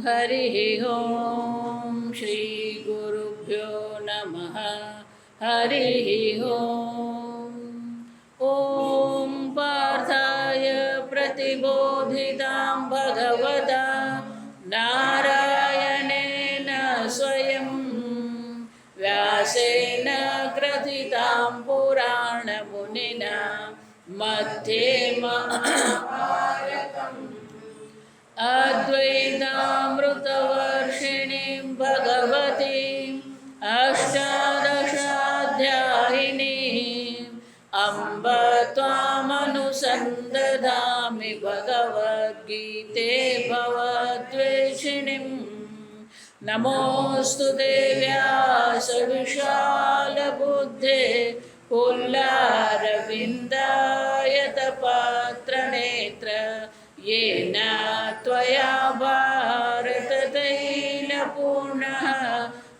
हरिः ओं श्रीगुरुभ्यो नमः। हरिः ओं। ॐ पार्थाय प्रतिबोधितां भगवता नारायणेन स्वयं व्यासेन ग्रथितां पुराणमुनिना मध्ये अद्वैतामृतवर्षिणीं भगवतीम् अष्टादशाध्यायिनीम् अम्ब त्वामनुसन्दधामि भगवद्गीते भवद्वेषिणीम्। नमोऽस्तु देव्यास विशालबुद्धे पुल्लारविन्दायतपात्रनेत्र येन त्वया भारततैलपूर्णः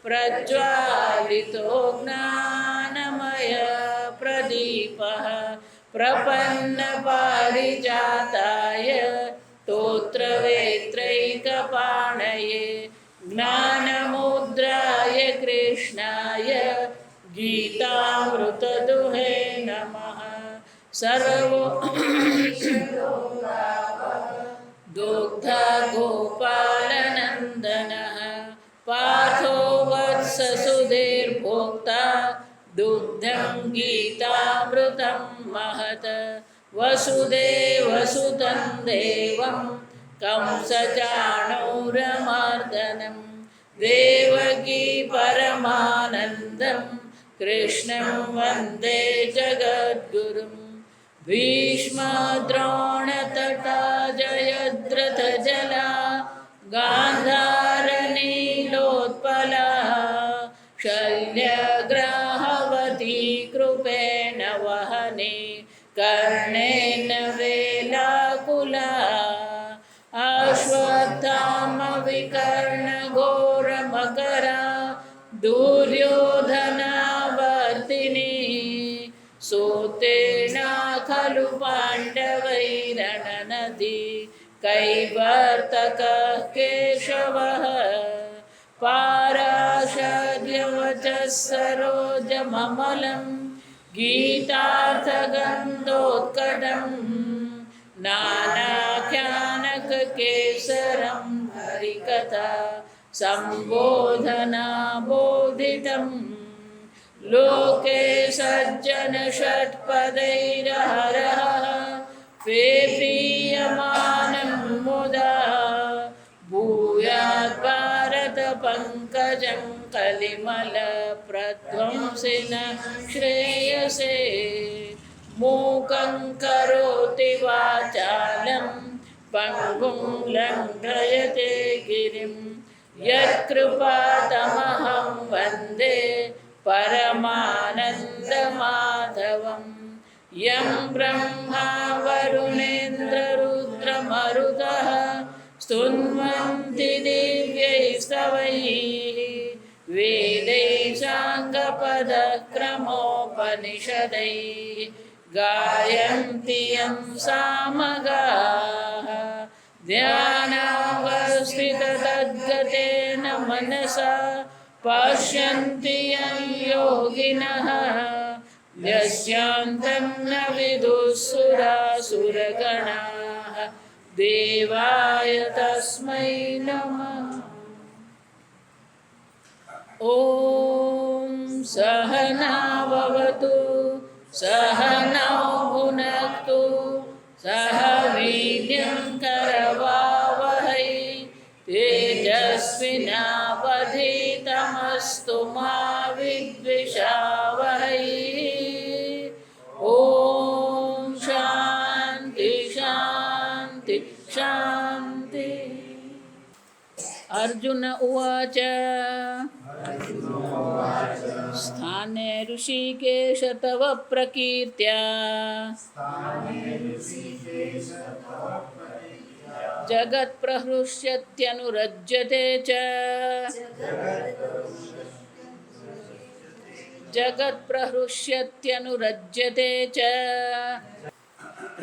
प्रज्वालितो ज्ञानमय प्रदीपः प्रपन्नपारिजाताय स्तोत्रवेत्रैकपाणये ज्ञानमुद्राय कृष्णाय गीतामृतदुहे नमः। दुग्धा गोपालनन्दनः पार्थो वत्ससुधीर्भोक्ता दुग्धं गीतामृतं महत्। वसुदेवसुतं देवं कंसचाणूरमर्दनं देवकी परमानन्दं कृष्णं वन्दे जगद्गुरुम्। भीष्मद्रोणतटा जयद्रथजला गान्धारनीलोत्पला शल्यग्राहवती कृपेण वहने कर्णेन वेलाकुला अश्वत्थामविकर्णघोरमकरा दुर्योधनावर्तिनी सूतेना खलु पाण्डवैरणनदी कैवर्तकः केशवः पाराशर्यवचः सरोजममलं गीतार्थगन्धोत्कटं नानाख्यानककेसरं हरिकथा सम्बोधनाबोधितम्। लोके सज्जन षट्पदैरहरः पेपीयमानं मुदा भूयात् भारत पंकजं कलिमल प्रध्वंसिन श्रेयसे। मूकं करोति वाचालं पङ्गुं लङ्घयते गिरिं यत्कृपातमहं वन्दे परमानन्दमाधवम्। यं ब्रह्मा वरुणेन्द्ररुद्रमरुतः स्तुन्वन्ति दिव्यैस्तवैः वेदैः साङ्गपदक्रमोपनिषदैः गायन्ति यं सामगाः। ध्यानावस्थिततद्गतेन मनसा पश्यन्ति यं योगिनः यस्यान्तं न विदुःसुरासुरगणाः देवाय तस्मै नमः। ॐ सहना भवतु सहनौ भुनक्तु सह वीर्यं करवावहै तेजस्विनावधीतमस्तु मा विद्विषावहै। ॐ शान्ति शान्ति शान्ति। अर्जुन उवाच स्थाने ऋषिकेश तव प्रकीर्त्या जगत्प्रहृष्यत्यनुरज्यते च जगत्प्रहृष्यत्यनुरज्यते च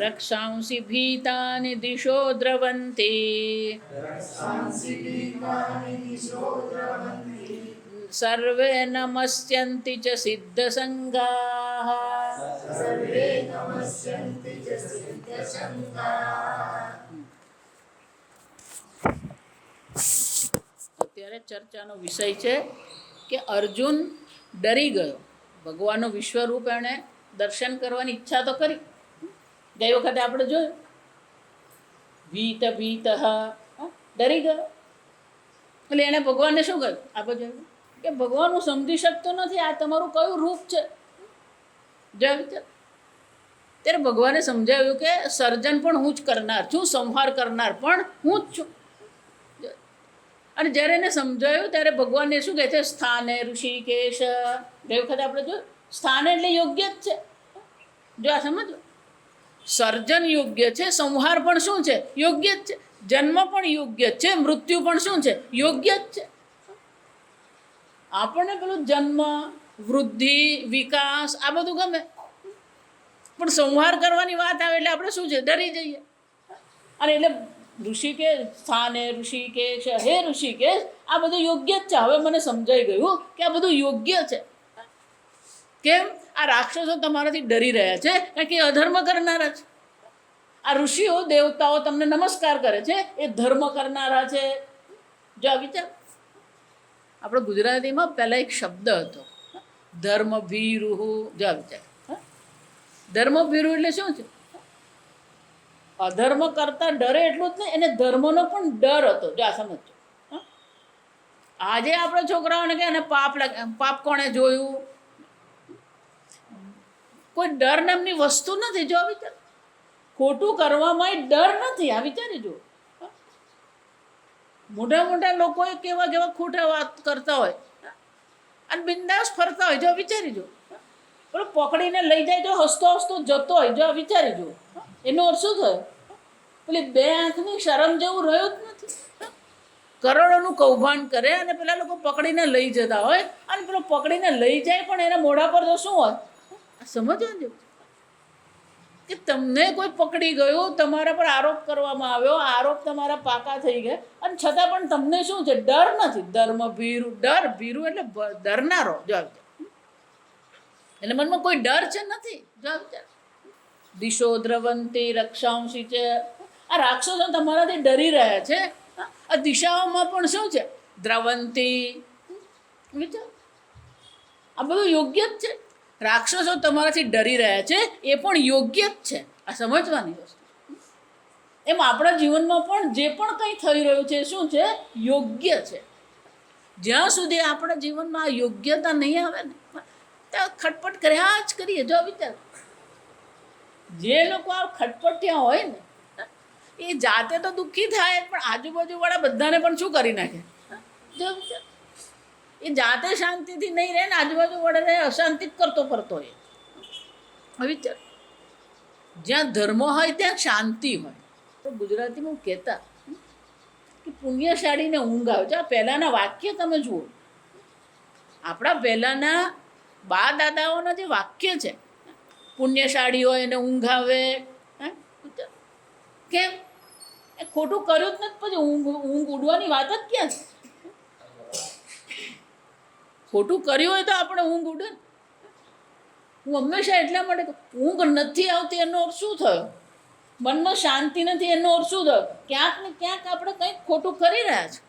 રક્ષાંસि ભીતાનિ દિશો દ્રવન્તિ સર્વે નમસ્યન્તિ ચ સિદ્ધસંગાઃ અત્યારે ચર્ચાનો વિષય છે કે અર્જુન ડરી ગયો. ભગવાનનું વિશ્વરૂપ એણે દર્શન કરવાની ઈચ્છા તો કરી. ગઈ વખતે આપણે જોયું ભીત ડરી ગયો. એટલે એણે ભગવાનને શું કહ્યું? આપણે જોયું કે ભગવાન હું સમજી શકતો નથી, આ તમારું કયું રૂપ છે. ત્યારે ભગવાને સમજાવ્યું કે સર્જન પણ હું જ કરનાર છું, સંહાર કરનાર પણ હું જ છું. અને જ્યારે એને સમજાયું ત્યારે ભગવાનને શું કહે છે? સ્થાને ઋષિકેશ. ગઈ વખતે આપણે જોયું સ્થાને એટલે યોગ્ય જ છે. જો આ સમજો, સર્જન યોગ્ય છે, સંહાર પણ શું છે? યોગ્ય જ છે. જન્મ પણ યોગ્ય જ છે, મૃત્યુ પણ શું છે? યોગ્ય જ છે. આપણને પેલું જન્મ, વૃદ્ધિ, વિકાસ આ બધું ગમે, પણ સંહાર કરવાની વાત આવે એટલે આપણે શું છે? ડરી જઈએ. અને એટલે ઋષિકેશ, સ્થાને ઋષિકેશ, હે ઋષિકેશ, આ બધું યોગ્ય જ છે. હવે મને સમજાઈ ગયું કે આ બધું યોગ્ય છે. કેમ? આ રાક્ષસો તમારાથી ડરી રહ્યા છે કારણ કે અધર્મ કરનારા છે. આ ઋષિઓ, દેવતાઓ તમને નમસ્કાર કરે છે, એ ધર્મ કરનારા છે. જો આ વિચાર, આપણે ગુજરાતીમાં પહેલાં એક શબ્દ હતો ધર્મ ભીરુહુ. જો આ વિચાર, ધર્મ ભીરુ એટલે શું છે? અધર્મ કરતા ડરે એટલું જ નહીં, એને ધર્મનો પણ ડર હતો. જો આ સમજો. આજે આપણે છોકરાઓને કહે ને પાપ લાગે, પાપ કોણે જોયું? કોઈ ડર નામની વસ્તુ નથી. જો આ વિચાર, ખોટું કરવામાં ડર નથી. આ વિચારી જો. મોટા મોટા લોકો કેવા કેવા ખોટા વાત કરતા હોય અને બિંદાસ ફરતા હોય. જો વિચારી જો. પેલો પકડીને લઈ જાય તો હસતો હસતો જતો હોય. જો વિચારી જો. એનો અર્થ શું થયો? પેલી બે આંખની શરમ જેવું રહ્યું જ નથી. કરોડોનું કૌભાંડ કરે અને પેલા લોકો પકડીને લઈ જતા હોય અને પેલો પકડીને લઈ જાય પણ એના મોઢા પર તો શું હોય? સમજવા જેવું કે તમને કોઈ પકડી ગયું, તમારા પર આરોપ કરવામાં આવ્યો, આરોપ તમારા પાકા થઈ ગયા અને છતાં પણ તમને શું છે? ડર નથી. ધર્મ ભીરુ. ડર ભીરુ એટલે ડરનારો. જો એટલે મનમાં કોઈ ડર છે નથી. જો દિશો દ્રવંતી રક્ષાંસી છે. આ રાક્ષસો તમારાથી ડરી રહ્યા છે. આ દિશાઓમાં પણ શું છે? દ્રવંતી. વિચાર, આ બધું યોગ્ય જ છે. રાક્ષસો તમારાથી ડરી રહ્યા છે, એ પણ યોગ્ય જ છે. આ સમજવાની વસ્તુ. એમ આપણા જીવનમાં પણ જે પણ કંઈ થઈ રહ્યું છે શું છે? યોગ્ય છે. જ્યાં સુધી આપણા જીવનમાં આ યોગ્યતા નહીં આવે ને ત્યાં ખટપટ કર્યા જ કરીએ. જો વિચાર, જે લોકો આ ખટપટિયા હોય ને એ જાતે તો દુઃખી થાય પણ આજુબાજુવાળા બધાને પણ શું કરી નાખે? જો વિચાર, એ જાતે શાંતિથી નહીં રહે ને આજુબાજુવાળાને અશાંતિ જ કરતો હોય. વિચાર, જ્યાં ધર્મ હોય ત્યાં શાંતિ હોય. તો ગુજરાતીમાં કહેતા કે પુણ્યશાળીને ઊંઘ આવે છે. આ પહેલાંના વાક્ય તમે જુઓ. આપણા પહેલાંના બા દાદાઓના જે વાક્ય છે, પુણ્યશાળી હોય એને ઊંઘ આવે. કેમ? એ ખોટું કર્યું જ નથી, પછી ઊંઘ ઉડવાની વાત જ ક્યાં છે? ખોટું કર્યું હોય તો આપણે ઊંઘ ઉડે. હું હંમેશા એટલા માટે ઊંઘ નથી આવતી એનો અર્થ શું થયો? મનમાં શાંતિ નથી એનો અર્થ શું થયો? ક્યાંક ને ક્યાંક આપણે કંઈક ખોટું કરી રહ્યા છીએ.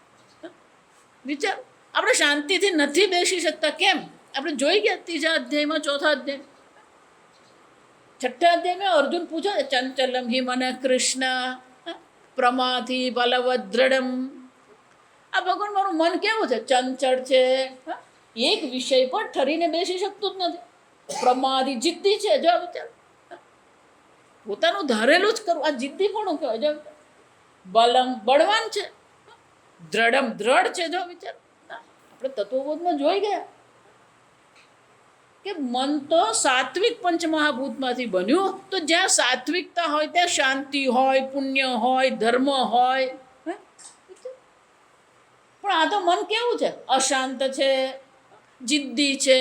વિચાર, આપણે શાંતિથી નથી બેસી શકતા. કેમ? આપણે જોઈ ગયા ત્રીજા અધ્યાયમાં, ચોથા અધ્યાય, છઠ્ઠા અધ્યાયમાં અર્જુન પૂછે ચંચલમ હિ મન કૃષ્ણ પ્રમાથી બલવદ્રડમ. આ ભગવાન, મારું મન કેવું છે? ચંચળ છે. એક વિષય પર ઠરીને બેસી શકતું જ નથી. પ્રમાદી, જિદ્દી છે. જો વિચાર, પોતાનું ધારેલું જ કરવું. આ જિદ્દી કોણ કહેવાય? જો બલમ, બળવાન છે. દ્રઢમ, દ્રઢ છે. જો વિચાર, આપણે તત્વબોધમાં જોઈ ગયા કે મન તો સાત્વિક પંચમહાભૂતમાંથી બન્યું. તો જ્યાં સાત્વિકતા હોય ત્યાં શાંતિ હોય, પુણ્ય હોય, ધર્મ હોય. પણ આ તો મન કેવું છે? અશાંત છે, જિદ્દી છે.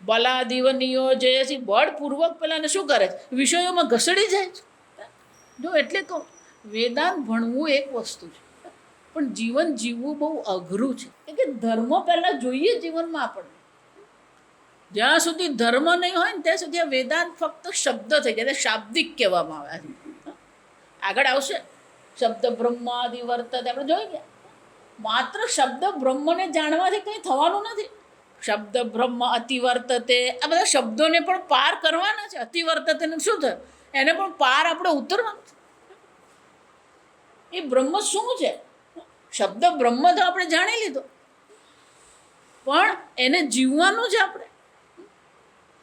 બલાદિવનીઓ જે છે બળપૂર્વક પેલાને શું કરે છે, વિષયોમાં ઘસડી જાય છે. જો એટલે કહું, વેદાંત ભણવું એક વસ્તુ છે, પણ જીવન જીવવું બહુ અઘરું છે. કે ધર્મ પહેલાં જોઈએ જીવનમાં આપણને. જ્યાં સુધી ધર્મ નહીં હોય ને ત્યાં સુધી આ વેદાંત ફક્ત શબ્દ થઈ જાય, શાબ્દિક કહેવામાં આવે છે. આગળ આવશે શબ્દ બ્રહ્માદિ વર્તતે, આપણે જોઈ ગયા. માત્ર શબ્દ બ્રહ્મને જાણવાથી કંઈ થવાનું નથી. શબ્દ બ્રહ્મ અતિવર્તતે, આ બધા શબ્દોને પણ પાર કરવાના છે. અતિવર્તતે શું થયું, એને પણ પાર આપણે ઉતરવાનું છે. એ બ્રહ્મ શું છે? શબ્દ બ્રહ્મ તો આપણે જાણી લીધો, પણ એને જીવવાનું છે આપણે.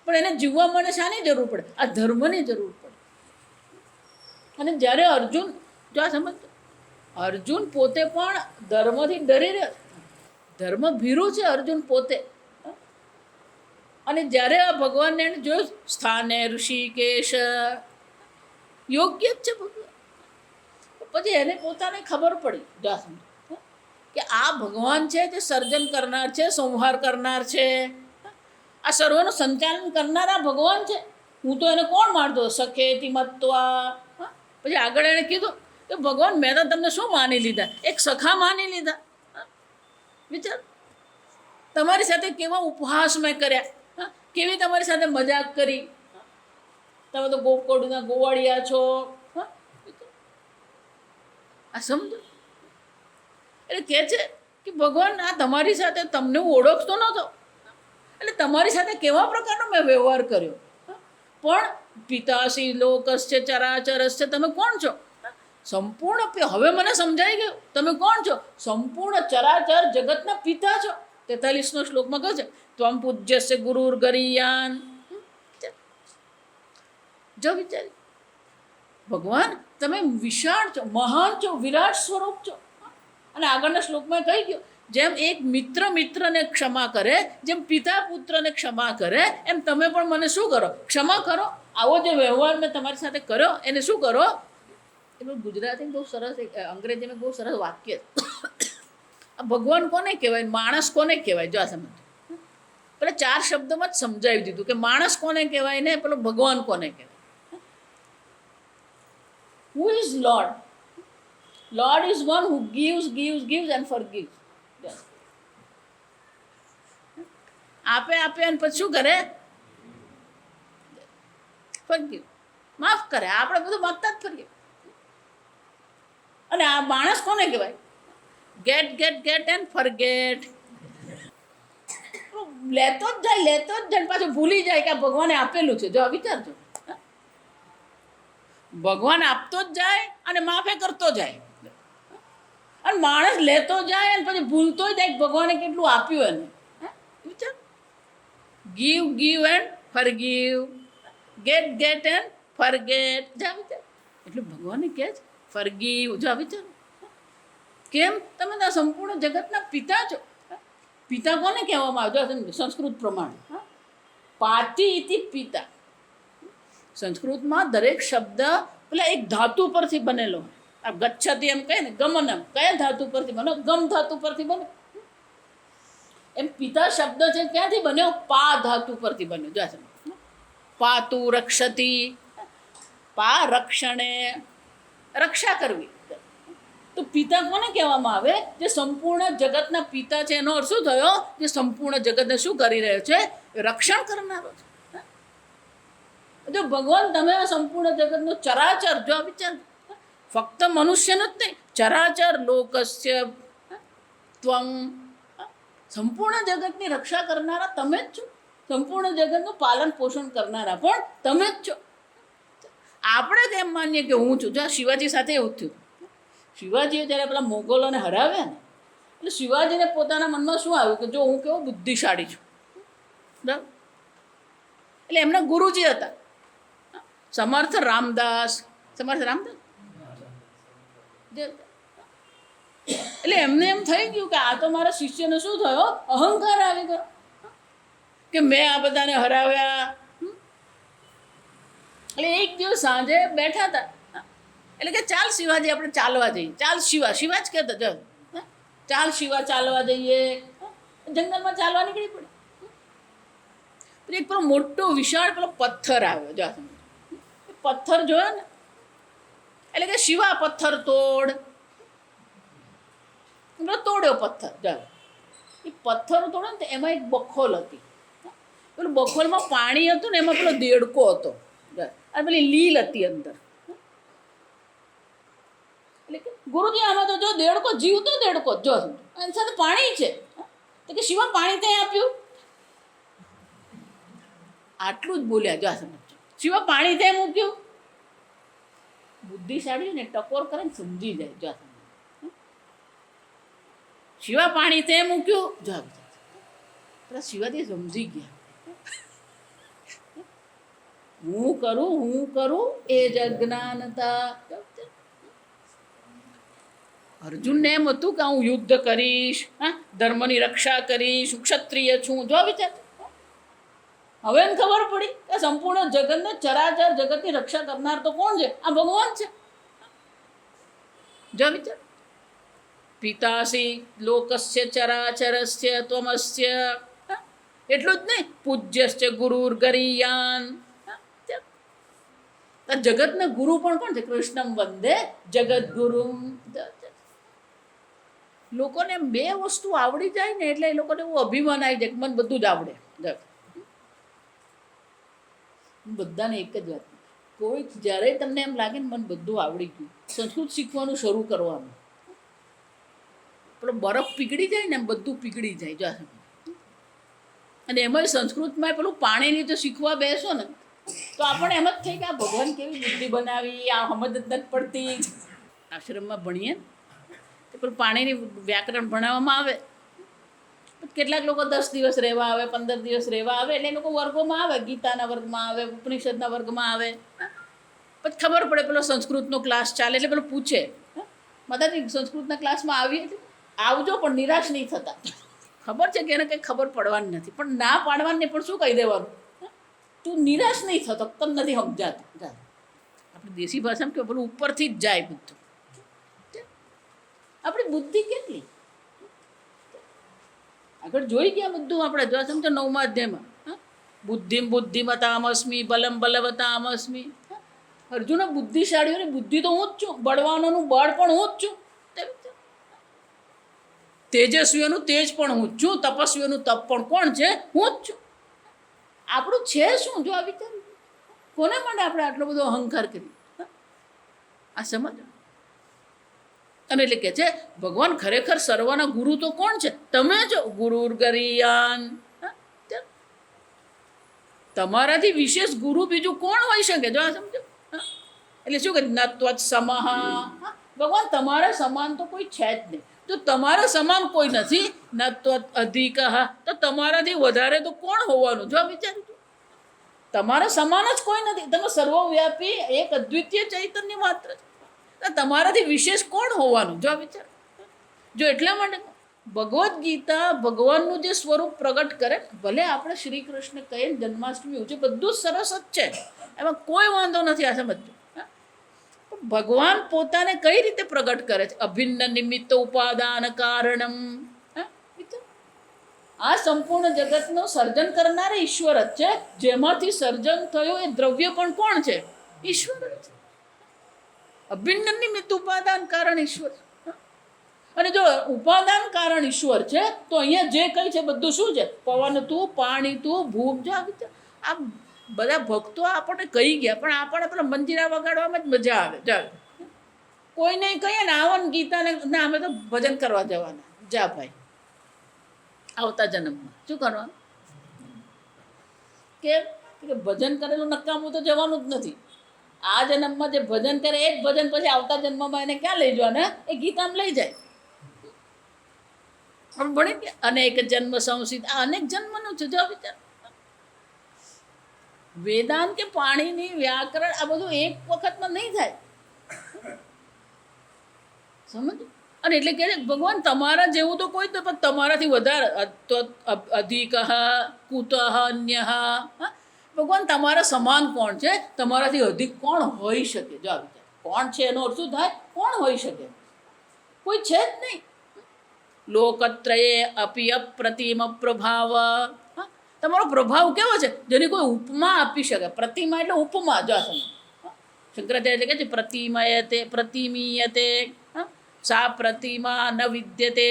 પણ એને જીવવા માટે શાની જરૂર પડે? આ ધર્મની જરૂર પડે. અને જ્યારે અર્જુન, જો આ સમજ, અર્જુન પોતે પણ ધર્મથી ડરી રહ્યો, ધર્મ ભીરુ છે અર્જુન પોતે. અને જ્યારે આ ભગવાનને એને જોયું, સ્થાને ઋષિકેશ, યોગ્ય જ છે ભગવાન. પછી એને પોતાને ખબર પડી, જો આ સમજ, કે આ ભગવાન છે જે સર્જન કરનાર છે, સંહાર કરનાર છે, આ સર્વનું સંચાલન કરનારા ભગવાન છે. હું તો એને કોણ માનતો, સખેતી મત્વા. પછી આગળ એણે કીધું કે ભગવાન મેં તો તમને શું માની લીધા, એક સખા માની લીધા. વિચાર, તમારી સાથે કેવા ઉપહાસ મેં કર્યા, કેવી તમારી સાથે મજાક કરી. તમે તો ગોકળના ગોવાળિયા છો. આ સમજો. એટલે કહે છે કે ભગવાન આ તમારી સાથે, તમને હું ઓળખતો નહોતો, એટલે તમારી સાથે કેવા પ્રકારનો મેં વ્યવહાર કર્યો. પણ પિતાસી લોકસ્ય ચરાચરસ્ય, તમે કોણ છો? સંપૂર્ણ, હવે મને સમજાઈ ગયું તમે કોણ છો. સંપૂર્ણ ચરાચર જગતના પિતા છો. 43નો શ્લોકમાં કહે છે, ત્વમ પૂજ્યસ્ય ગુરુર ગરીયાન. જો વિચારી, ભગવાન તમે વિશાળ છો, મહાન છો, વિરાટ સ્વરૂપ છો. અને આગળના શ્લોકમાં કહી ગયો, જેમ એક મિત્ર મિત્રને ક્ષમા કરે, જેમ પિતા પુત્રને ક્ષમા કરે, એમ તમે પણ મને શું કરો, ક્ષમા કરો. આવો જે વ્યવહાર મેં તમારી સાથે કર્યો એને શું કરો. એટલે ગુજરાતીમાં બહુ સરસ, અંગ્રેજીમાં બહુ સરસ વાક્ય. આ ભગવાન કોને કહેવાય, માણસ કોને કહેવાય? જો આ સમજ, પેલા 4 શબ્દોમાં જ સમજાવી દીધું કે માણસ કોને કહેવાય ને પેલો ભગવાન કોને કહેવાય. Who is Lord? Lord is one who gives and forgives. આપે અને પછી શું કરે? ફરગીવ, માફ કરે. આપણે બધું માગતા જ ફરીએ. અને આ માણસ કોને કહેવાય? Get and forget. લેતો જ જાય, પાછું ભૂલી જાય કે આ ભગવાને આપેલું છે. જો વિચારજો, ભગવાન આપતો જ જાય અને માફે કરતો જાય. અને માણસ લેતો જાય અને પછી ભૂલતો જાય ભગવાને કેટલું આપ્યું એને. વિચાર, give and forgive, get and forget. જા વિચાર, એટલે ભગવાને કહે છે ફરગીવ. જા વિચાર, કેમ? તમે તો સંપૂર્ણ જગતના પિતા છો. પિતા કોને કહેવામાં આવે? સંસ્કૃત પ્રમાણે પાતિ ઇતિ પિતા. સંસ્કૃતમાં દરેક શબ્દ પેલા એક ધાતુ પરથી બનેલો. આ ગચ્છતી એમ કહે ને, ગમનમ કયા ધાતુ પરથી બનો? ગમ ધાતુ પરથી બને. એમ પિતા શબ્દ છે ક્યાંથી બન્યો? પા ધાતુ પરથી બન્યો. જો પાતુ રક્ષતી, પા રક્ષણે, રક્ષા કરવી. તો પિતા કોને કહેવામાં આવે? જે સંપૂર્ણ જગતના પિતા છે. એનો અર્થ શું થયો? જે સંપૂર્ણ જગતને શું કરી રહ્યો છે? રક્ષણ કરનારો છે. જો ભગવાન તમે આ સંપૂર્ણ જગતનો ચરાચર, જો વિચાર, ફક્ત મનુષ્યનું જ નહીં, ચરાચર લોકસ્ય ત્વં, સંપૂર્ણ જગતની રક્ષા કરનારા તમે જ છો. સંપૂર્ણ જગતનું પાલન પોષણ કરનારા પણ તમે જ છો. આપણે જ એમ માનીએ કે હું છું. જો શિવાજી સાથે એવું થયું. શિવાજીએ જ્યારે પેલા મોગલોને હરાવ્યા ને, એટલે શિવાજીને પોતાના મનમાં શું આવ્યું કે જો હું કેવો બુદ્ધિશાળી છું. બરાબર? એટલે એમના ગુરુજી હતા સમર્થ રામદાસ. એટલે એમને એમ થઈ ગયું કે આ તો મારા શિષ્યને શું થયો? અહંકાર આવી ગયો કે મેં આ બધાને હરાવ્યા. એટલે એક દિવસ સાંજે બેઠા હતા, એટલે કે ચાલ શિવાજી આપણે ચાલવા જઈએ. ચાલ શિવા જ કહેતા, ચાલ ચાલ શિવા ચાલવા જઈએ. જંગલમાં ચાલવા નીકળી પડે. પછી એક પેલો મોટો વિશાળ પેલો પથ્થર આવ્યો. જો પથ્થર જોયો ને એટલે કે શિવા પથ્થર તોડ, તોડ્યો પથ્થર. જાઓ એ પથ્થર તોડ્યો ને તો એમાં એક બખોલ હતી. પેલું બખોલમાં પાણી હતું ને એમાં પેલો દેડકો હતો અને પેલી લીલ હતી અંદર. એટલે કે ગુરુજી આમાં તો જો દેડકો જીવતો દેડકો જો એની સાથે પાણી છે તો કે શિવા પાણી ત્યાં આપ્યું. આટલું જ બોલ્યા. જો સમજો શિવા પાણી ત્યાં મૂક્યું. બુદ્ધિશાળી ને ટકોર કરે ને સમજી જાય. જો શિવા પાણી તે મૂક્યું. જો પેલા શિવાજી સમજી ગયા. હું કરું એ જ અજ્ઞાનતા. અર્જુનને એમ હતું કે હું યુદ્ધ કરીશ, હા ધર્મની રક્ષા કરીશ, ક્ષત્રિય છું. જો વિચાર હવે એને ખબર પડી કે સંપૂર્ણ જગતને ચરાચર જગતની રક્ષા કરનાર તો કોણ છે? આ ભગવાન છે. જો વિચાર પિતાસી લોકસ્ય ચરાચરસ્ય ત્વમસ્ય. એટલું જ નહીં પૂજ્યસ્ય ગુરુર ગરીયાન. જગતના ગુરુ પણ કોણ છે? કૃષ્ણમ વંદે જગત ગુરુ. લોકોને બે વસ્તુ આવડી જાય ને એટલે એ લોકોને એવું અભિમાન આવી જાય કે મને બધું જ આવડે. બધાને એક જ વાત, કોઈ જ્યારે તમને એમ લાગે ને મને બધું આવડી ગયું, સંસ્કૃત શીખવાનું શરૂ કરવાનું. પેલો બરફ પીગળી જાય ને એમ બધું પીગળી જાય. જો અને એમાં સંસ્કૃતમાં પેલું પાણીની જો શીખવા બેસો ને તો આપણે એમ જ થઈ કે આ ભગવાન કેવી બુદ્ધિ બનાવી, આ સમજ જ નથી પડતી. આશ્રમમાં ભણીએ તો પેલું પાણીની વ્યાકરણ ભણાવવામાં આવે. કેટલાક લોકો 10 દિવસ રહેવા આવે, 15 દિવસ રહેવા આવે એટલે એ લોકો વર્ગોમાં આવે, ગીતાના વર્ગમાં આવે, ઉપનિષદના વર્ગમાં આવે. પછી ખબર પડે પેલો સંસ્કૃતનો ક્લાસ ચાલે એટલે પેલો પૂછે, માતાજી સંસ્કૃતના ક્લાસમાં આવી આવજો પણ નિરાશ નહીં થતા. ખબર છે કે એને કંઈ ખબર પડવાની નથી પણ ના પાડવાની પણ શું કહી દેવાનું, તું નિરાશ નહીં થતો, તને નથી સમજાતું. આપણી દેશી ભાષામાં કે પેલું ઉપરથી જ જાય બધું. આપણી બુદ્ધિ કેટલી આગળ જોઈ ગયા બધું. આપણે જો સમજો 9મા અધ્યાયમાં બુદ્ધિમતામસ્મી બલમ બલવતામસ્મી. અર્જુન બુદ્ધિશાળીઓની બુદ્ધિ તો હું જ છું, બળવાનોનું બળ પણ હું જ છું, તેજસ્વીઓનું તેજ પણ હું જ છું, તપસ્વીઓનું તપ પણ કોણ છે? હું જ છું. આપણું છે શું? જો આ વિચાર કોને માટે આપણે આટલો બધો અહંકાર કરી? આ સમજ. અને એટલે કે છે ભગવાન ખરેખર સર્વના ગુરુ તો કોણ છે? તમે છો. ગુરુર ગરીયાન. તમારાથી વિશેષ ગુરુ બીજું કોણ હોઈ શકે? જો આ સમજો. એટલે શું કે નત્વત સમહ. ભગવાન તમારા સમાન તો કોઈ છે જ નહીં. તો તમારા સમાન કોઈ નથી. નત્વત અધિક. તો તમારાથી વધારે તો કોણ હોવાનું? જો વિચાર્યું તમારા સમાન જ કોઈ નથી. તમે સર્વવ્યાપી એક અદ્વિતીય ચૈતન્ય માત્ર છે. તમારાથી વિશેષ કોણ હોવાનું? જો વિચાર. જો એટલા માટે ભગવદ્ ગીતા ભગવાનનું જે સ્વરૂપ પ્રગટ કરે, ભલે આપણે શ્રી કૃષ્ણ કહીએ જન્માષ્ટમી ઉજવે, બધું જ સરસ જ છે, એમાં કોઈ વાંધો નથી. આ સમજો ભગવાન પોતાને કઈ રીતે પ્રગટ કરે છે? અભિન્ન નિમિત્ત ઉપાદાન કારણમ. આ સંપૂર્ણ જગતનું સર્જન કરનાર ઈશ્વર જ છે. જેમાંથી સર્જન થયું એ દ્રવ્ય પણ કોણ છે? ઈશ્વર જ છે. અભિન્ન નિમિત્ત ઉપાદાન કારણ ઈશ્વર. અને જો ઉપાદાન કારણ ઈશ્વર છે તો અહીંયા જે કંઈ છે બધું શું છે? પવન તું, પાણી તું, ભૂપ. જો આ બધા ભક્તો આપણને કહી ગયા પણ આપણને પેલા મંજીરા વગાડવામાં જ મજા આવે. ચાલ કોઈ નહીં કહીએ ને આવન ગીતાને ના અમે તો ભજન કરવા જવાના. જા ભાઈ, આવતા જન્મમાં શું કરવાનું? કે ભજન કરેલું નકામું તો જવાનું જ નથી. આ જન્મમાં જે ભજન કરે એ જ ભજન પછી આવતા જન્મમાં એને ક્યાં લઈ જવાના? એ ગીતામાં લઈ જાય. પણ ભણે કે અનેક જન્મ સંસિત. આ અનેક જન્મનું છે. જો વિચાર વેદાંત કે પાણીની વ્યાકરણ આ બધું એક વખતમાં નહીં થાય. સમજ. અને એટલે કે ભગવાન તમારા જેવું તો કોઈ તો પણ તમારાથી વધારે અધિક કુતઃ અન્ય. ભગવાન તમારા સમાન કોણ છે? તમારાથી અધિક કોણ હોઈ શકે? જો આ વિચાર કોણ છે એનો અર્થ શું થાય? કોણ હોઈ શકે? કોઈ છે જ નહીં. લોકત્રયે અપિ અપ્રતિમ પ્રભાવ. તમારો પ્રભાવ કેવો છે જેની કોઈ ઉપમા આપી શકે. પ્રતિમા એટલે ઉપમા. જો સમજ, શંકરાચાર્ય કહે છે પ્રતિમયતે પ્રતિમીયતે સા પ્રતિમા ન વિદ્યતે.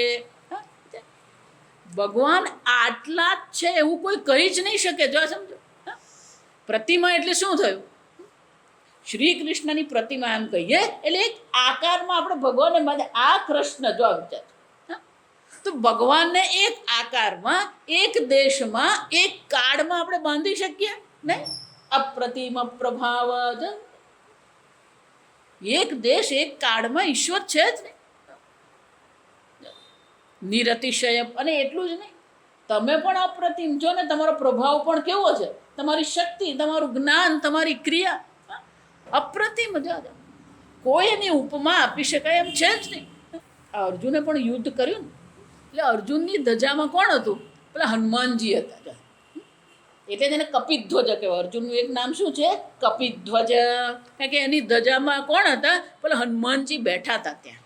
ભગવાન આટલા જ છે એવું કોઈ કહી જ નહીં શકે. જો સમજો, પ્રતિમા એટલે શું થયું? શ્રી કૃષ્ણની પ્રતિમા એમ કહીએ એટલે એક આકારમાં આપણે ભગવાનને માને. આ કૃષ્ણ જો વિચાર, તો ભગવાનને એક આકારમાં, એક દેશમાં, એક કાળમાં આપણે બાંધી શકીએ નહીં? અપ્રતિમ પ્રભાવ. એક દેશ એક કાળમાં ઈશ્વર છે જ નહીં. નિરતિશય. અને એટલું જ નહીં, તમે પણ અપ્રતિમ છો ને, તમારો પ્રભાવ પણ કેવો છે, તમારી શક્તિ, તમારું જ્ઞાન, તમારી ક્રિયા અપ્રતિમ. કોઈ એની ઉપમા આપી શકાય એમ છે જ નહીં. અર્જુને પણ યુદ્ધ કર્યું ને, એટલે અર્જુનની ધજામાં કોણ હતું? પેલા હનુમાનજી હતા. એટલે તેને કપિધ્વજ કહેવાય. અર્જુનનું એક નામ શું છે? કપિધ્વજ. કારણ કે એની ધજામાં કોણ હતા? પેલા હનુમાનજી બેઠા હતા. ત્યાં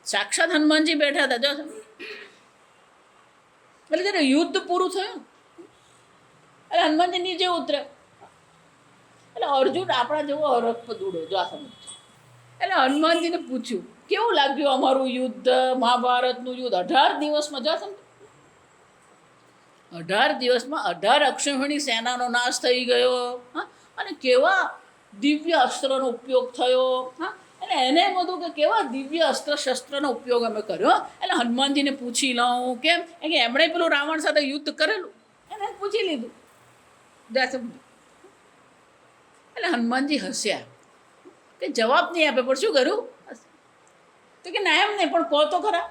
સાક્ષાત હનુમાનજી બેઠા હતા. જો એટલે જ્યારે યુદ્ધ પૂરું થયું એટલે હનુમાનજી નીચે ઉતરે. એટલે અર્જુન આપણા જેવો હરખપદુડો. જો સમજ. એટલે હનુમાનજીને પૂછ્યું કેવું લાગ્યું અમારું યુદ્ધ, મહાભારતનું યુદ્ધ? 18 દિવસમાં. જો સમજ, 18 દિવસમાં 18 અક્ષૌહિણી સેનાનો નાશ થઈ ગયો. અને કેવા દિવ્ય અસ્ત્રનો ઉપયોગ થયો. એટલે એને એમ હતું કે કેવા દિવ્ય અસ્ત્ર શસ્ત્રનો ઉપયોગ અમે કર્યો. એટલે હનુમાનજીને પૂછી લઉં કેમ, કે એમણે પેલું રાવણ સાથે યુદ્ધ કરેલું, એને પૂછી લીધું. એટલે હનુમાનજી હસ્યા કે જવાબ નહીં આપે, પણ શું કર્યું? તો કે ના એમ નહીં, પણ કહો તો ખરા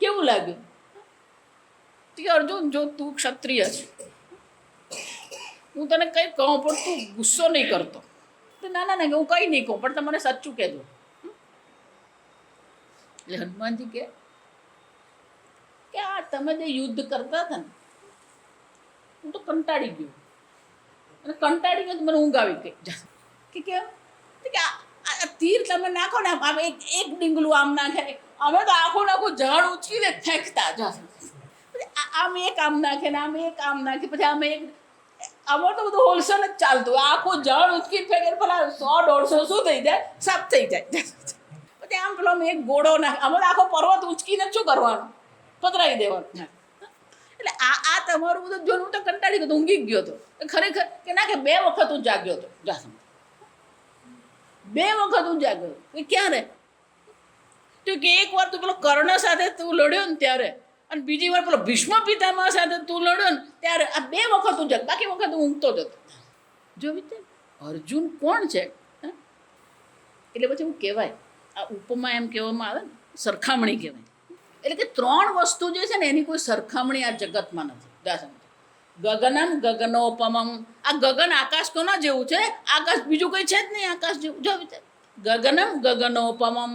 કેવું લાગ્યું? તો કે અર્જુન, જો તું ક્ષત્રિય છે, હું તને કંઈ કહું પણ તું ગુસ્સો નહીં કરતો. તો ના ના ના, હું કંઈ નહીં કહું, પણ તમને સાચું કહેજો. એટલે હનુમાનજી કે આ તમે જે યુદ્ધ કરતા હતા ને, હું તો કંટાળી ગયો. અને કંટાળી ગયો તો મને ઊંઘ આવી ગઈ. કે કેમ? કે આ તીર તમે નાખો ને, આમ એક ડીંગલું આમ નાખે, અમે તો આખું ઝાડ ઉચકીને ફેંકતા. આમ એક આમ નાખે ને આમ એક આમ નાખે, પછી અમે એક, અમારે તો બધું હોલસેલ જ ચાલતું. આખું ઝાડ ઉચકીને ફેંકે, પેલા 100-150 શું થઈ જાય? સાફ થઈ જાય. પછી આમ પેલો એક ગોળો નાખે, અમારે આખો પર્વત ઉચકીને શું કરવાનું? પધરાવી દેવાનું. એટલે આ તમારું બધું જોઈને હું તો કંટાળી ગયો, ઊંઘી ગયો હતો. ખરેખર કે ના, કે 2 વખત હું જાગ્યો હતો. 2 વખત હું જાગ્યો હતો. કે ક્યારે? તો કે એક વાર તું પેલો કર્ણ સાથે તું લડ્યો ને ત્યારે, અને બીજી વાર પેલો ભીષ્મ પિતામહ સાથે તું લડ્યો ને ત્યારે. આ 2 વખત હું જાગ, બાકી વખત હું ઊંઘતો જ હતો. જો વિચાર, અર્જુન કોણ છે? એટલે પછી હું કહેવાય, આ ઉપમા એમ કહેવામાં આવે ને, સરખામણી કહેવાય. એટલે કે 3 વસ્તુ જે છે ને, એની કોઈ સરખામણી આ જગતમાં નથી. ગગનમ ગગનોપમમ. આ ગગન આકાશ કોના જેવું છે? આકાશ બીજું કંઈ છે જ નહીં આકાશ જેવું. જો વિચાર, ગગનમ ગગનોપમમ.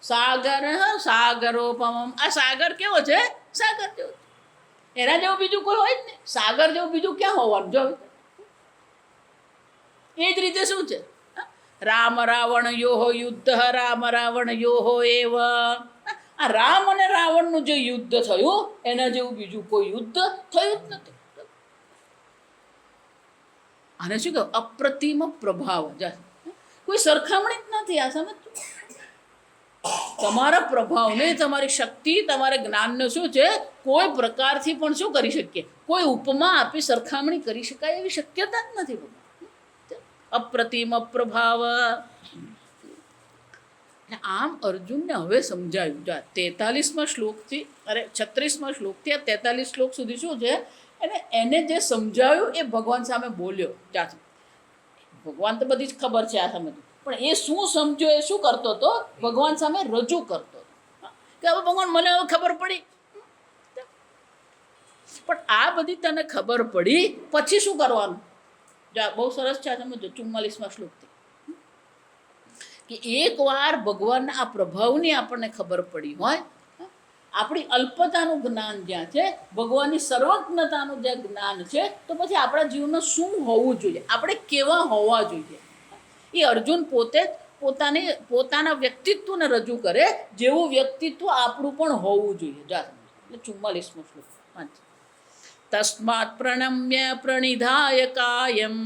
સાગર સાગરોપમમ. આ સાગર કેવો છે? સાગર જેવો. એના જેવું બીજું કોઈ હોય જ નહીં. સાગર જેવું બીજું ક્યાં હોવાનું? જો એ જ રીતે શું છે? રામ રાવણ યોહો યુદ્ધ, રામ રાવણ યોહો એવ. આ રામ અને રાવણનું જે યુદ્ધ થયું, એના જેવું બીજું કોઈ યુદ્ધ થયું જ નથી. આને શું કહ્યું? અપ્રતિમ પ્રભાવ. કોઈ સરખામણી જ નથી. આ સમજ, તમારા પ્રભાવને, તમારી શક્તિ, તમારા જ્ઞાનને શું છે, કોઈ પ્રકારથી પણ શું કરી શકીએ? કોઈ ઉપમા આપી સરખામણી કરી શકાય એવી શક્યતા જ નથી. અપ્રતિમ પ્રભાવ. આમ અર્જુનને હવે સમજાયું. 43મા શ્લોકથી, 36મા શ્લોકથી 43 શ્લોક સુધી શું છે, એને જે સમજાયું એ ભગવાન સામે બોલ્યો. ભગવાન તો બધી જ ખબર છે આ સમજ, પણ એ શું સમજ્યો, એ શું કરતો હતો? ભગવાન સામે રજૂ કરતો હતો કે હવે ભગવાન મને હવે ખબર પડી. પણ આ બધી તને ખબર પડી પછી શું કરવાનું? બહુ સરસ છે. સમજો 44મા શ્લોકથી કે એકવાર ભગવાનના આ પ્રભાવની આપણને ખબર પડી હોય, આપણી અલ્પતાનું જ્ઞાન જ્યાં છે, ભગવાનની સર્વજ્ઞતાનું જે જ્ઞાન છે, તો પછી આપણા જીવનમાં શું હોવું જોઈએ, આપણે કેવા હોવા જોઈએ, એ અર્જુન પોતે જ પોતાના વ્યક્તિત્વને રજૂ કરે, જેવું વ્યક્તિત્વ આપણું પણ હોવું જોઈએ. એટલે 44મો શ્લોક. તસ્માત પ્રણમ્ય પ્રણિધાય કાયમ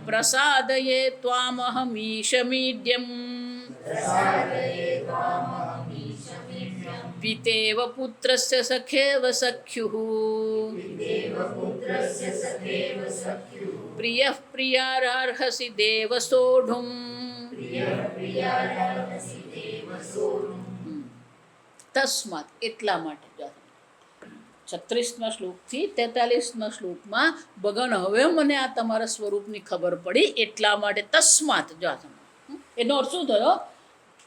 પ્રસાદયે ત્વામહમીશમીડ્યમ પિતેવ પુત્રસ્ય સખેવ સખ્યુઃ પ્રિયઃ પ્રિયાર્હસી દેવ સોઢું. તસ્માત એટલા માટે 36મા શ્લોકથી 43મા શ્લોકમાં ભગવાન હવે મને આ તમારા સ્વરૂપની ખબર પડી એટલા માટે તસ્માત એનો અર્થ શું થયો?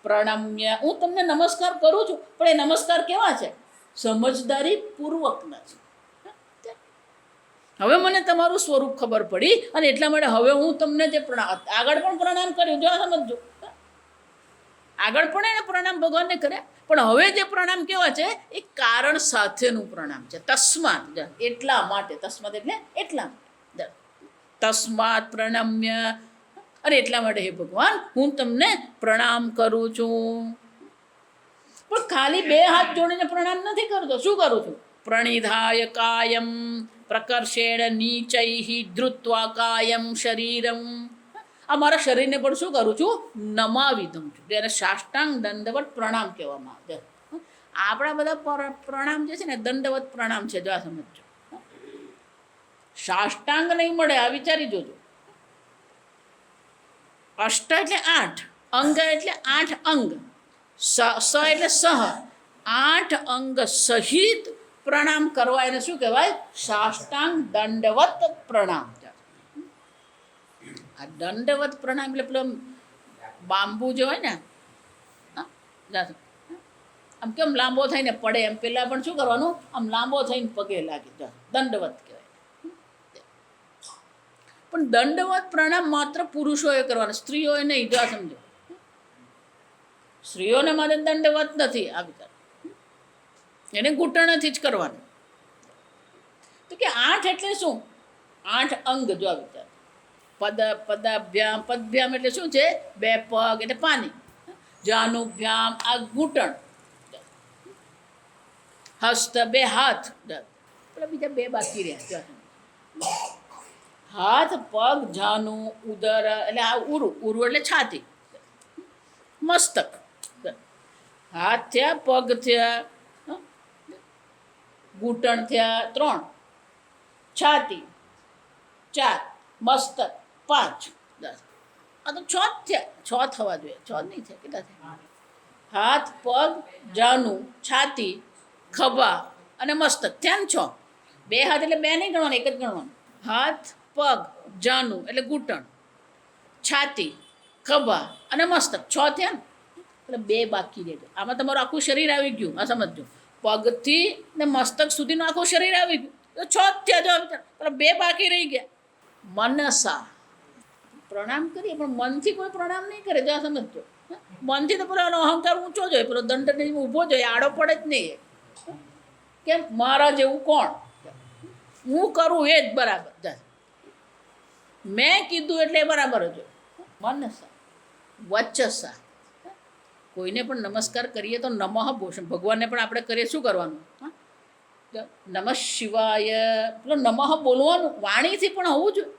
પ્રણમ્ય હું તમને નમસ્કાર કરું છું, પણ એ નમસ્કાર કેવા છે? સમજદારી પૂર્વકના છે. હવે મને તમારું સ્વરૂપ ખબર પડી અને એટલા માટે હવે હું તમને જે આગળ પણ પ્રણામ કર્યું, જો સમજો, આગળ પણ એને પ્રણામ ભગવાનને કર્યા, પણ હવે જે પ્રણામ કેવા છે એ કારણ સાથેનું પ્રણામ છે. તસ્માત એટલા માટે, તસ્માત એટલે એટલા માટે, તસ્માત પ્રણમ્ય અને એટલા માટે હે ભગવાન હું તમને પ્રણામ કરું છું. પણ ખાલી 2 હાથ જોડીને પ્રણામ નથી કરતો. શું કરું છું? પ્રણિધાય કાયમ પ્રકર્ષેણ નીચૈઃ ધૃત્વા કાયમ શરીરમ. આ મારા શરીરને પણ શું કરું છું? નમાવી દઉં છું. તેને સાષ્ટાંગ દંડવત પ્રણામ કહેવામાં આવે છે. આપણા બધા પ્રણામ જે છે ને દંડવત પ્રણામ છે. જો આ સમજો, સાષ્ટાંગ નહીં મળે, આ વિચારી જોજો. અષ્ટ એટલે 8, અંગ એટલે 8 અંગ, સ એટલે સહ, 8 અંગ સહિત પ્રણામ કરવા એને શું કહેવાય? સાષ્ટાંગ દંડવત પ્રણામ. આ દંડવત પ્રણામ એટલે પેલો બાંબુ જે હોય ને, આમ કેમ લાંબો થઈને પડે એમ પેલા પણ શું કરવાનું? આમ લાંબો થઈને પગે લાગી દંડવત કહેવાય. પણ દંડવત પ્રણામ માત્ર પુરુષોએ કરવાના, સ્ત્રીઓએ નહીં. જો સમજો, સ્ત્રીઓને માટે દંડવત નથી. આ વિચાર એને ઘૂંટણથી જ કરવાનું. તો કે 8 એટલે શું? 8 અંગ. જો આ વિચાર, પદાભ્યામ, પદભ્યામ એટલે શું છે? 2 પગ એટલે પાની, જાનુભ્યામ આ ઘૂંટણ, હસ્ત 2 હાથ, પેલા બીજા 2 બાકી રહ્યા. હાથ, પગ, જાનુ, ઉદર એટલે આ ઉરુ, ઉરુ એટલે છાતી, મસ્તક. હાથ થયા, પગ થયા, ઘૂંટણ થયા 3, છાતી 4, મસ્તક 5, 10. આ તો 6 થયા. 6 થવા જોઈએ, 6 નહીં થયા. કેટલા થયા? હાથ, પગ, જાનુ, છાતી, ખભા અને મસ્તક થયા ને 6. 2 હાથ એટલે 2 નહીં ગણવાનું, 1 જ ગણવાનું. હાથ, પગ, જાનુ એટલે ઘૂંટણ, છાતી, ખભા અને મસ્તક 6 થયા ને. એટલે 2 બાકી રહેજો. આમાં તમારું આખું શરીર આવી ગયું. આ સમજો, પગથી ને મસ્તક સુધીનું આખું શરીર આવી ગયું તો 6 થયા. જો પેલા 2 બાકી રહી ગયા. મનસા પ્રણામ કરીએ પણ મનથી કોઈ પ્રણામ નહીં કરે. જો આ સમજો, મનથી તો પેલો અહંકાર ઊંચો જોઈએ, પેલો દંડ ઊભો જોઈએ, આડો પડે જ નહીં. કેમ? મારા જેવું કોણ? હું કરું એ જ બરાબર, મેં કીધું એટલે બરાબર જ. મનસા વચસા, કોઈને પણ નમસ્કાર કરીએ તો નમઃ ભૂષણ, ભગવાનને પણ આપણે કરીએ શું કરવાનું? નમઃ શિવાય, પેલો નમઃ બોલવાનું. વાણીથી પણ હોવું જોઈએ,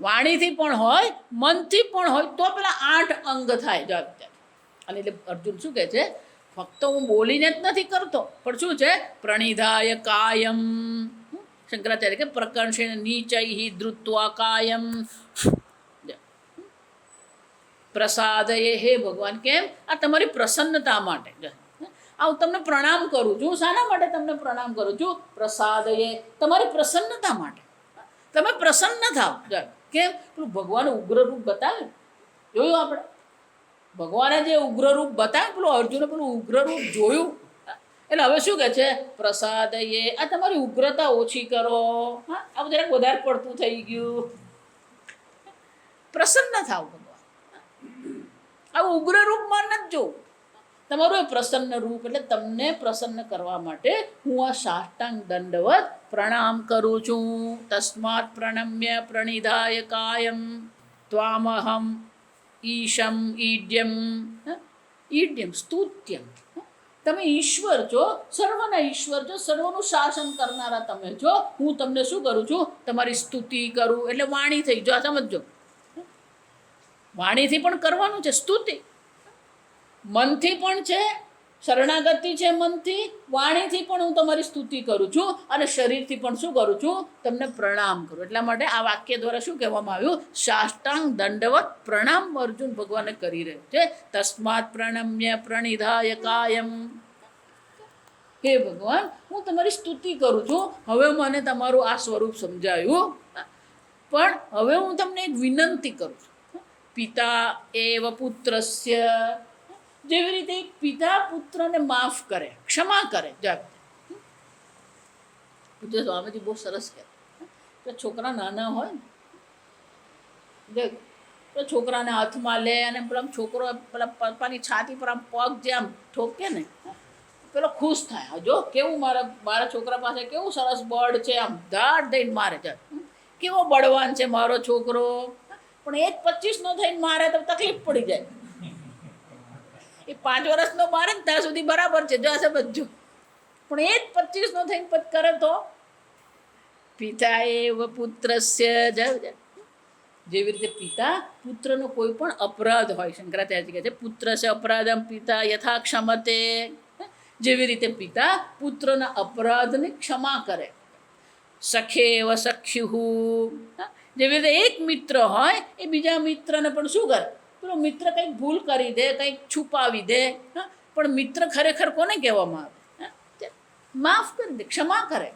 વાણીથી પણ હોય, મનથી પણ હોય તો પેલા 8 અંગ થાય. જો અને એટલે અર્જુન શું કહે છે? ફક્ત હું બોલીને જ નથી કરતો, પણ શું છે? પ્રણિધાય કાયમ. શંકરાચાર્ય કે પ્રકર્ષેણ નીચૈઃ ધૃત્વા કાયમ પ્રસાદયે. હે ભગવાન, કેમ? આ તમારી પ્રસન્નતા માટે આ હું તમને પ્રણામ કરું છું. શાના માટે તમને પ્રણામ કરું છું? પ્રસાદયે, તમારી પ્રસન્નતા માટે. તમે પ્રસન્ન થાવ. કેમ? પેલું ભગવાને ઉગ્ર રૂપ બતાવ્યું, જોયું આપણે? ભગવાને જે ઉગ્ર રૂપ બતાવ્યું, પેલું અર્જુને પેલું ઉગ્ર રૂપ જોયું. એટલે હવે શું કહે છે? પ્રસાદયે, આ તમારી ઉગ્રતા ઓછી કરો. હા, આ જરાક વધારે પડતું થઈ ગયું. પ્રસન્ન થાવ ભગવાન. આવું ઉગ્ર રૂપમાં નથી જોવું. તમારું એ પ્રસન્ન રૂપ, એટલે તમને પ્રસન્ન કરવા માટે હું આ સાષ્ટાંગ દંડવત પ્રણામ કરું છું. તસ્માત પ્રણમ્ય પ્રણિધાય કાયમ ત્વામહમ ઈશમ ઈડ્યમ. ઈડ્યમ સ્તુત્યમ, તમે ઈશ્વર છો, સર્વના ઈશ્વર છો, સર્વનું શાસન કરનારા તમે છો. હું તમને શું કરું છું? તમારી સ્તુતિ કરું. એટલે વાણી થઈ. જો આ સમજો, વાણીથી પણ કરવાનું છે સ્તુતિ, મનથી પણ છે શરણાગતિ છે, મનથી વાણીથી પણ હું તમારી સ્તુતિ કરું છું, અને શરીરથી પણ શું કરું છું? તમને પ્રણામ કરું. એટલા માટે આ વાક્ય દ્વારા શું કહેવામાં આવ્યું? સાષ્ટાંગ દંડવત પ્રણામ અર્જુન ભગવાને કરી રહ્યો છે. તસ્માત પ્રણમ્ય પ્રણિધાય કાયમ. હે ભગવાન, હું તમારી સ્તુતિ કરું છું. હવે મને તમારું આ સ્વરૂપ સમજાયું, પણ હવે હું તમને એક વિનંતી કરું છું. પિતા એવ પુત્રસ્ય, જેવી રીતે એક પિતા પુત્રને માફ કરે, ક્ષમા કરે. પૂજ્ય સ્વામીજી બહુ સરસ કહે કે છોકરા નાના હોય ને, દેખ તો છોકરાને હાથમાં લે અને પેલા છોકરો પેલા પપ્પાની છાતી પર આમ પગ જે આમ ઠોકે ને, પેલો ખુશ થાય. જો કેવું મારા છોકરા પાસે કેવું સરસ બળ છે, આમ ધાડ દઈને મારે છે, કેવો બળવાન છે મારો છોકરો. પણ એ જ 25નો થઈને મારે તો તકલીફ પડી જાય. એ 5 વર્ષનો મારે ને ત્યાં સુધી બરાબર છે, જો આ સમજો. પણ એ જ 25નો થઈને કરે તો પિતા એવ પુત્રસ્ય. જેવી રીતે પિતા પુત્રનો કોઈ પણ અપરાધ હોય, શંકરાચાર્ય કહે છે પુત્ર છે અપરાધમ પિતા યથા ક્ષમતે. જેવી રીતે પિતા પુત્રના અપરાધને ક્ષમા કરે. સખેવ સખ્યુ. જેવી રીતે એક મિત્ર હોય એ બીજા મિત્રને પણ શું કરે? પેલો મિત્ર કંઈક ભૂલ કરી દે, કંઈક છુપાવી દે, પણ મિત્ર ખરેખર કોને કહેવામાં આવે? માફ કરી દે, ક્ષમા કરે,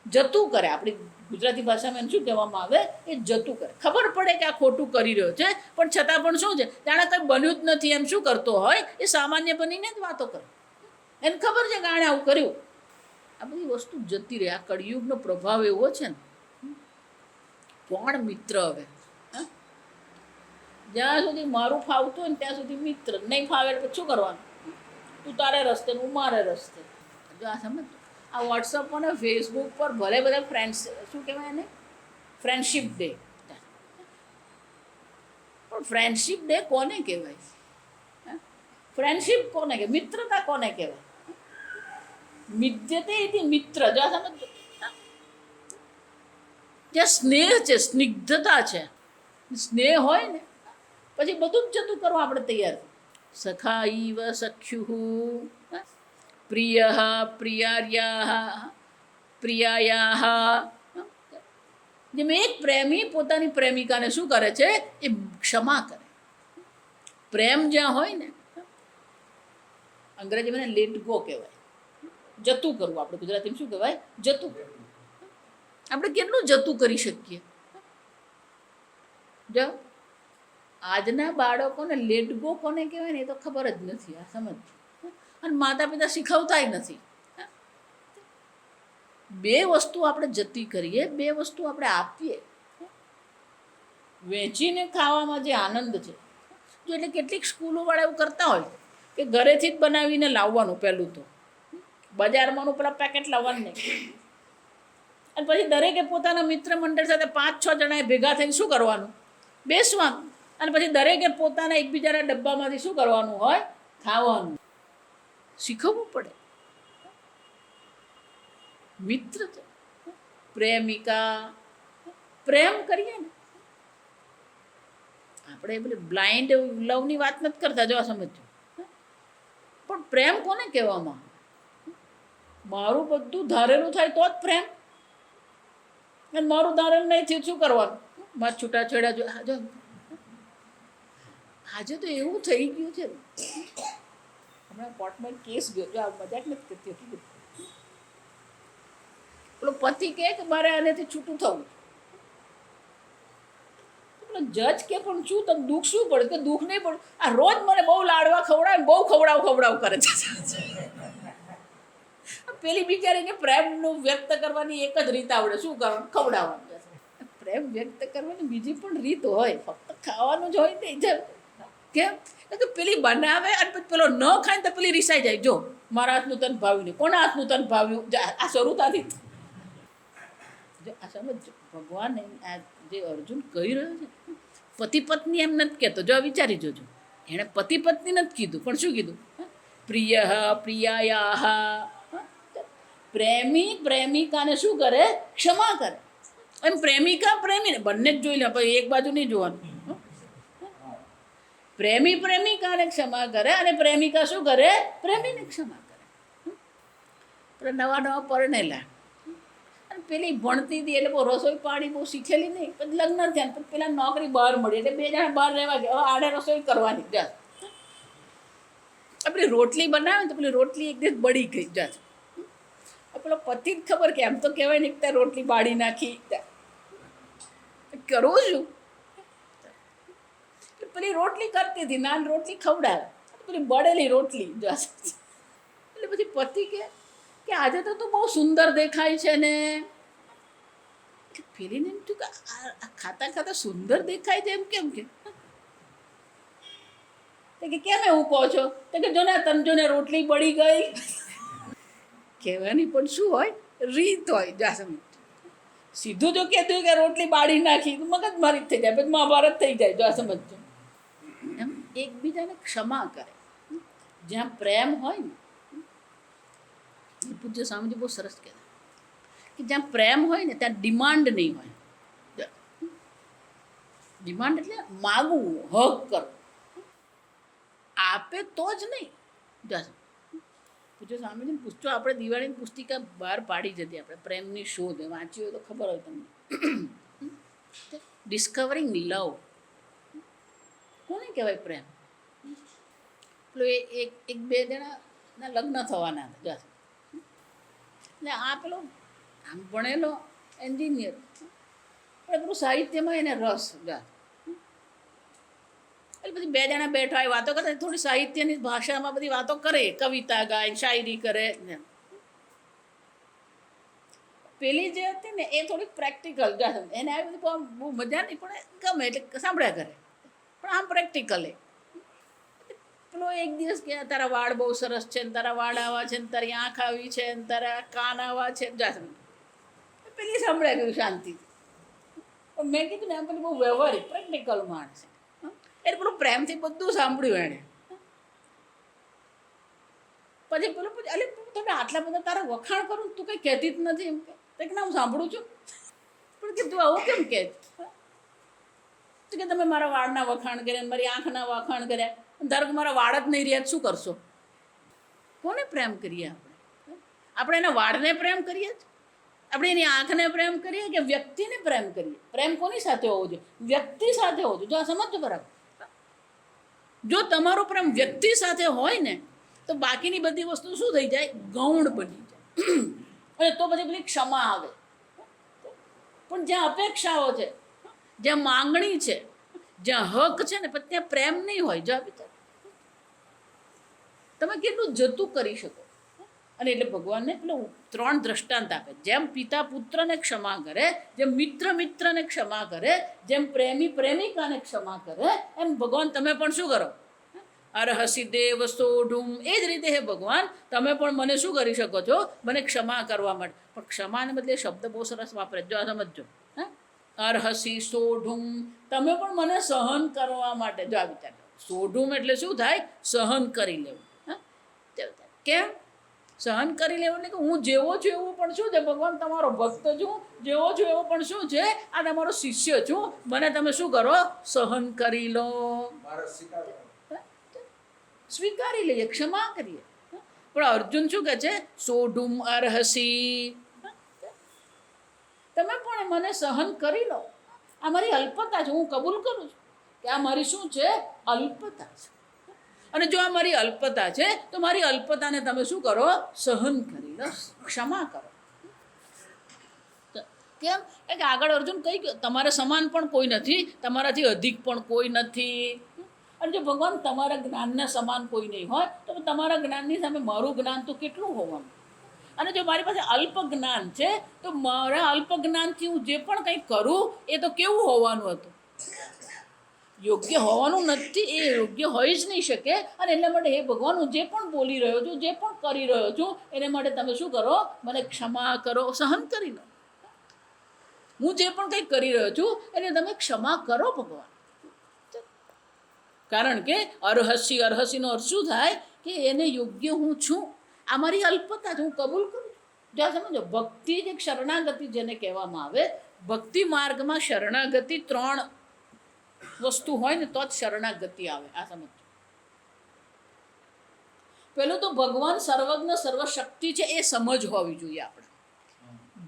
જતું કરે. આપણી ગુજરાતી ભાષામાં એમ શું કહેવામાં આવે? એ જતું કરે. ખબર પડે કે આ ખોટું કરી રહ્યો છે, પણ છતાં પણ શું છે, જાણે કંઈ બન્યું જ નથી એમ શું કરતો હોય? એ સામાન્ય બનીને જ વાતો કરે. એને ખબર છે કે આણે આવું કર્યું. આ બધી વસ્તુ જતી રહે. આ કળિયુગનો પ્રભાવ એવો છે ને, કોણ મિત્ર હવે? જ્યાં સુધી મારું ફાવતું હોય ને ત્યાં સુધી મિત્ર, નહીં ફાવે એટલે શું કરવાનું? તું તારે રસ્તે, હું મારે રસ્તે. જો આ સમજ, આ વોટ્સઅપ અને ફેસબુક પર ભલે બધા ફ્રેન્ડ્સ, શું કહેવાય એને, ફ્રેન્ડશિપ ડે. પણ ફ્રેન્ડશિપ ડે કોને કહેવાય? ફ્રેન્ડશિપ કોને કહેવાય? મિત્રતા કોને કહેવાય? મિત્યતે ઇતિ મિત્ર. જો આ સમજ, જ્યાં સ્નેહ છે, સ્નિગ્ધતા છે, સ્નેહ હોય ને પછી બધું જ જતું કરવા આપણે તૈયાર. સખા ઇવ સખ્યુ, પ્રિય પ્રિયાર્યા પ્રિયાયા. જેમ એક પ્રેમી પોતાની પ્રેમિકાને શું કરે છે? એ ક્ષમા કરે. પ્રેમ જ્યાં હોય ને, અંગ્રેજીમાં લેટ ગો કહેવાય, જતું કરવું. આપણે ગુજરાતીમાં શું કહેવાય? જતું કરવું. આપણે કેટલું જતું કરી શકીએ? જો આજના બાળકોને લેટ ગો કોને કહેવાય ને એ તો ખબર જ નથી. આ સમજ. અને માતા પિતા શીખવતાય નથી. 2 વસ્તુ આપણે જતી કરીએ, 2 વસ્તુ આપણે આપીએ. વેચીને ખાવામાં જે આનંદ છે, જો એટલે કેટલીક સ્કૂલોવાળા એવું કરતા હોય કે ઘરેથી જ બનાવીને લાવવાનું. પહેલું તો બજારમાંનું પેલા પેકેટ લાવવાનું નહીં, અને પછી દરેકે પોતાના મિત્ર મંડળ સાથે 5-6 જણાએ ભેગા થઈને શું કરવાનું? બેસવાનું. અને પછી દરેકે પોતાના એકબીજાના ડબ્બામાંથી શું કરવાનું હોય? ખાવાનું. શીખવવું પડે. મિત્ર છે, પ્રેમિકા, પ્રેમ કરીએ ને આપણે. પેલી બ્લાઇન્ડ લવની વાત નથી કરતા, જો આ સમજો. પણ પ્રેમ કોને કહેવામાં? મારું બધું ધારેલું થાય તો જ પ્રેમ. અને મારું ધારેલું નહીં થયું શું કરવાનું? મારા છૂટાછેડા. જો આજે તો એવું થઈ ગયું છે. હમણાં કોર્ટમાં કેસ ગયો, જો આ મજાક નથી કરતી. પેલો પતિ કહે કે મારે આનેથી છૂટું થવું. પેલો જજ કે પણ શું તને દુઃખ શું પડે? કે દુઃખ નહીં પડે, આ રોજ મને બહુ લાડવા ખવડાવે, બહુ ખવડાવ કરે છે. પેલી બિચારીને પ્રેમનું વ્યક્ત કરવાની એક જ રીત આવડે. શું કરવાનું? ખવડાવવાનું. પ્રેમ વ્યક્ત કરવાની બીજી પણ રીત હોય, ફક્ત ખાવાનું જ હોય નહીં. કેમ કે પેલી બનાવે અને પછી પેલો ન ખાય તો પેલી રિસાઈ જાય. જો મારા હાથનું તને ભાવ્યું નહીં, કોના હાથનું તને ભાવ્યું? આ શરૂ થતી. જો આ સમજ, ભગવાન આ જે અર્જુન કહી રહ્યો છે, પતિ પત્ની એમ નથી કહેતો. જો વિચારી જોજો, એણે પતિ પત્ની નથી કીધું, પણ શું કીધું? પ્રિય પ્રિયાયા. પ્રેમી પ્રેમિકાને શું કરે? ક્ષમા કરે. અને પ્રેમિકા પ્રેમીને બંને જ જોઈ લે, પછી એક બાજુ નહીં જોવાનું. પ્રેમી પ્રેમિકાને ક્ષમા કરે અને પ્રેમિકા શું કરે? પ્રેમીને ક્ષમા કરે. નવા નવા પરણેલા અને પેલી ભણતી હતી એટલે બહુ રસોઈ પાણી બહુ શીખેલી નહીં, પછી લગ્ન થયા પછી પેલા નોકરી બહાર મળી એટલે બે જણા બહાર રહેવા ગયા. હવે આડે રસોઈ કરવાની જાત. પેલી રોટલી બનાવે ને તો પેલી રોટલી એક દિવસ બળી ગઈ જાત. પેલો પતિ જ ખબર કે એમ તો કહેવાય ને ત્યાં રોટલી બાળી નાખી, કરવું શું? પેલી રોટલી કરતી હતી, નાન રોટલી ખવડાવે, પેલી બળેલી રોટલી જાત. એટલે પછી પતિ કે આજે તો તું બહુ સુંદર દેખાય છે ને. પેલીને એમ થયું કે આ ખાતા ખાતા સુંદર દેખાય છે એમ કેમ? કે કેમ એવું કહો છો? તો કે જો ને તને જો ને રોટલી બળી ગઈ. કહેવાની પણ શું હોય? રીત હોય. જા સમજ. સીધું જો કહેતું કે રોટલી બાળી નાખી મગજ મારી થઈ જાય, પછી મહાભારત થઈ જાય. જા સમજો. એમ એકબીજાને ક્ષમા કરે. જ્યાં પ્રેમ હોય ને, પૂજ્ય સ્વામીજી બહુ સરસ કહેતા કે જ્યાં પ્રેમ હોય ને ત્યાં ડિમાન્ડ નહીં હોય. ડિમાન્ડ એટલે માગવું, હક કરવું. આપે તો જ નહીં. પૂછો સ્વામીજીને પૂછજો, આપણે દિવાળીની પુસ્તિકા બહાર પાડી જતી, આપણે પ્રેમની શોધ વાંચી હોય તો ખબર હોય તમને. ડિસ્કવરિંગ લવ કોને કહેવાય? પ્રેમ. પેલો એક બે જણાના લગ્ન થવાના હતા. એટલે આ પેલો આમ ભણેલો એન્જિનિયર, પણ પેલું સાહિત્યમાં એને રસ. એટલે પછી બે જણા બેઠા હોય, વાતો કરે, થોડી સાહિત્યની ભાષામાં બધી વાતો કરે, કવિતા ગાય, શાયરી કરે. પેલી જે હતી ને એ થોડીક પ્રેક્ટિકલ, એને આવી બધી બહુ મજા નહીં, પણ ગમે એટલે સાંભળ્યા કરે, પણ આમ પ્રેક્ટિકલ. પેલો એક દિવસ કે તારા વાળ બહુ સરસ છે ને, તારા વાળ આવા છે ને, તારી આંખ આવી છે ને, તારા કાન આવા છે. પેલી સાંભળ્યા ગયું શાંતિથી. પણ મેં કીધું ને આમ પેલી બહુ વ્યવહારિક પ્રેક્ટિકલ માણસ છે, એટલે પેલું પ્રેમથી બધું સાંભળ્યું એણે. પછી પેલું અલે તમે આટલા બધા તારા વખાણ કરું, તું કંઈ કહેતી જ નથી એમ કે ના હું સાંભળું છું. પણ કે તું આવું કેમ કહે? તો કે તમે મારા વાળના વખાણ કર્યા, મારી આંખના વખાણ કર્યા, ધારો કે મારા વાળ જ નહીં રહ્યા શું કરશો? કોને પ્રેમ કરીએ આપણે? આપણે એના વાળને પ્રેમ કરીએ જ? આપણે એની આંખને પ્રેમ કરીએ કે વ્યક્તિને પ્રેમ કરીએ? પ્રેમ કોની સાથે હોવો જોઈએ? વ્યક્તિ સાથે હોવો જોઈએ. જો આ સમજજો બરાબર. જો તમારો પ્રેમ વ્યક્તિ સાથે હોય ને તો બાકીની બધી વસ્તુ શું થઈ જાય? ગૌણ બની જાય. અને તો પછી પેલી ક્ષમા આવે. પણ જ્યાં અપેક્ષાઓ છે, જ્યાં માંગણી છે, જ્યાં હક છે ને, પછી ત્યાં પ્રેમ નહીં હોય. જો તમે કેટલું જતું કરી શકો. અને એટલે ભગવાનને પેલું 3 દ્રષ્ટાંત આપે. જેમ પિતા પુત્રને ક્ષમા કરે, જેમ મિત્ર મિત્રને ક્ષમા કરે, જેમ પ્રેમી પ્રેમિકાને ક્ષમા કરે, એમ ભગવાન તમે પણ શું કરો? અરહસી દેવ સોઢુમ. એ જ રીતે હે ભગવાન તમે પણ મને શું કરી શકો છો? મને ક્ષમા કરવા માટે. પણ ક્ષમાને બદલે શબ્દ બહુ સરસ વાપરે. જો આ સમજો. અરહસી સોઢુમ, તમે પણ મને સહન કરવા માટે. જો આ વિચાર. સોઢુમ એટલે શું થાય? સહન કરી લેવું. કેમ સહન કરી લેવું? એટલે કે હું જેવો છું એવું પણ શું છે? ભગવાન તમારો ભક્ત છું, જેવો છું એવો પણ શું છે? આ તમારો શિષ્ય છું, મને તમે શું કરો? સહન કરી લો. સ્વીકારી લઈએ, ક્ષમા કરીએ. પણ અર્જુન શું કહે છે? સોઢુમ અરહસી, તમે પણ મને સહન કરી લો. આ મારી અલ્પતા છે, હું કબૂલ કરું છું કે આ મારી શું છે? અલ્પતા છે. અને જો આ મારી અલ્પતા છે તો મારી અલ્પતાને તમે શું કરો? સહન કરી લો, ક્ષમા કરો. કેમ? કે આગળ અર્જુન કહી ગયો તમારા સમાન પણ કોઈ નથી, તમારાથી અધિક પણ કોઈ નથી. અને જો ભગવાન તમારા જ્ઞાનના સમાન કોઈ નહીં હોય તો તમારા જ્ઞાનની સામે મારું જ્ઞાન તો કેટલું હોવાનું? અને જો મારી પાસે અલ્પ જ્ઞાન છે તો મારા અલ્પ જ્ઞાનથી હું જે પણ કંઈ કરું એ તો કેવું હોવાનું હતું? યોગ્ય હોવાનું નથી, એ યોગ્ય હોઈ જ નહીં શકે. અને એટલા માટે હે ભગવાન, હું જે પણ બોલી રહ્યો છું, જે પણ કરી રહ્યો છું, એને માટે તમે શું કરો? મને ક્ષમા કરો, સહન કરી લો. હું જે પણ કંઈ કરી રહ્યો છું એને તમે ક્ષમા કરો ભગવાન. કારણ કે અરહસી, અરહસીનો અર્થ શું થાય? કે એને યોગ્ય હું છું, આ મારી અલ્પતા છે, હું કબૂલ કરું છું. જો સમજો, ભક્તિ જ એક શરણાગતિ જેને કહેવામાં આવે. ભક્તિ માર્ગમાં શરણાગતિ 3 વસ્તુ હોય ને તો જ શરણાગતિ આવે. આ સમજો. પેલું તો ભગવાન સર્વજ્ઞ સર્વશક્તિ છે એ સમજ હોવી જોઈએ આપણે.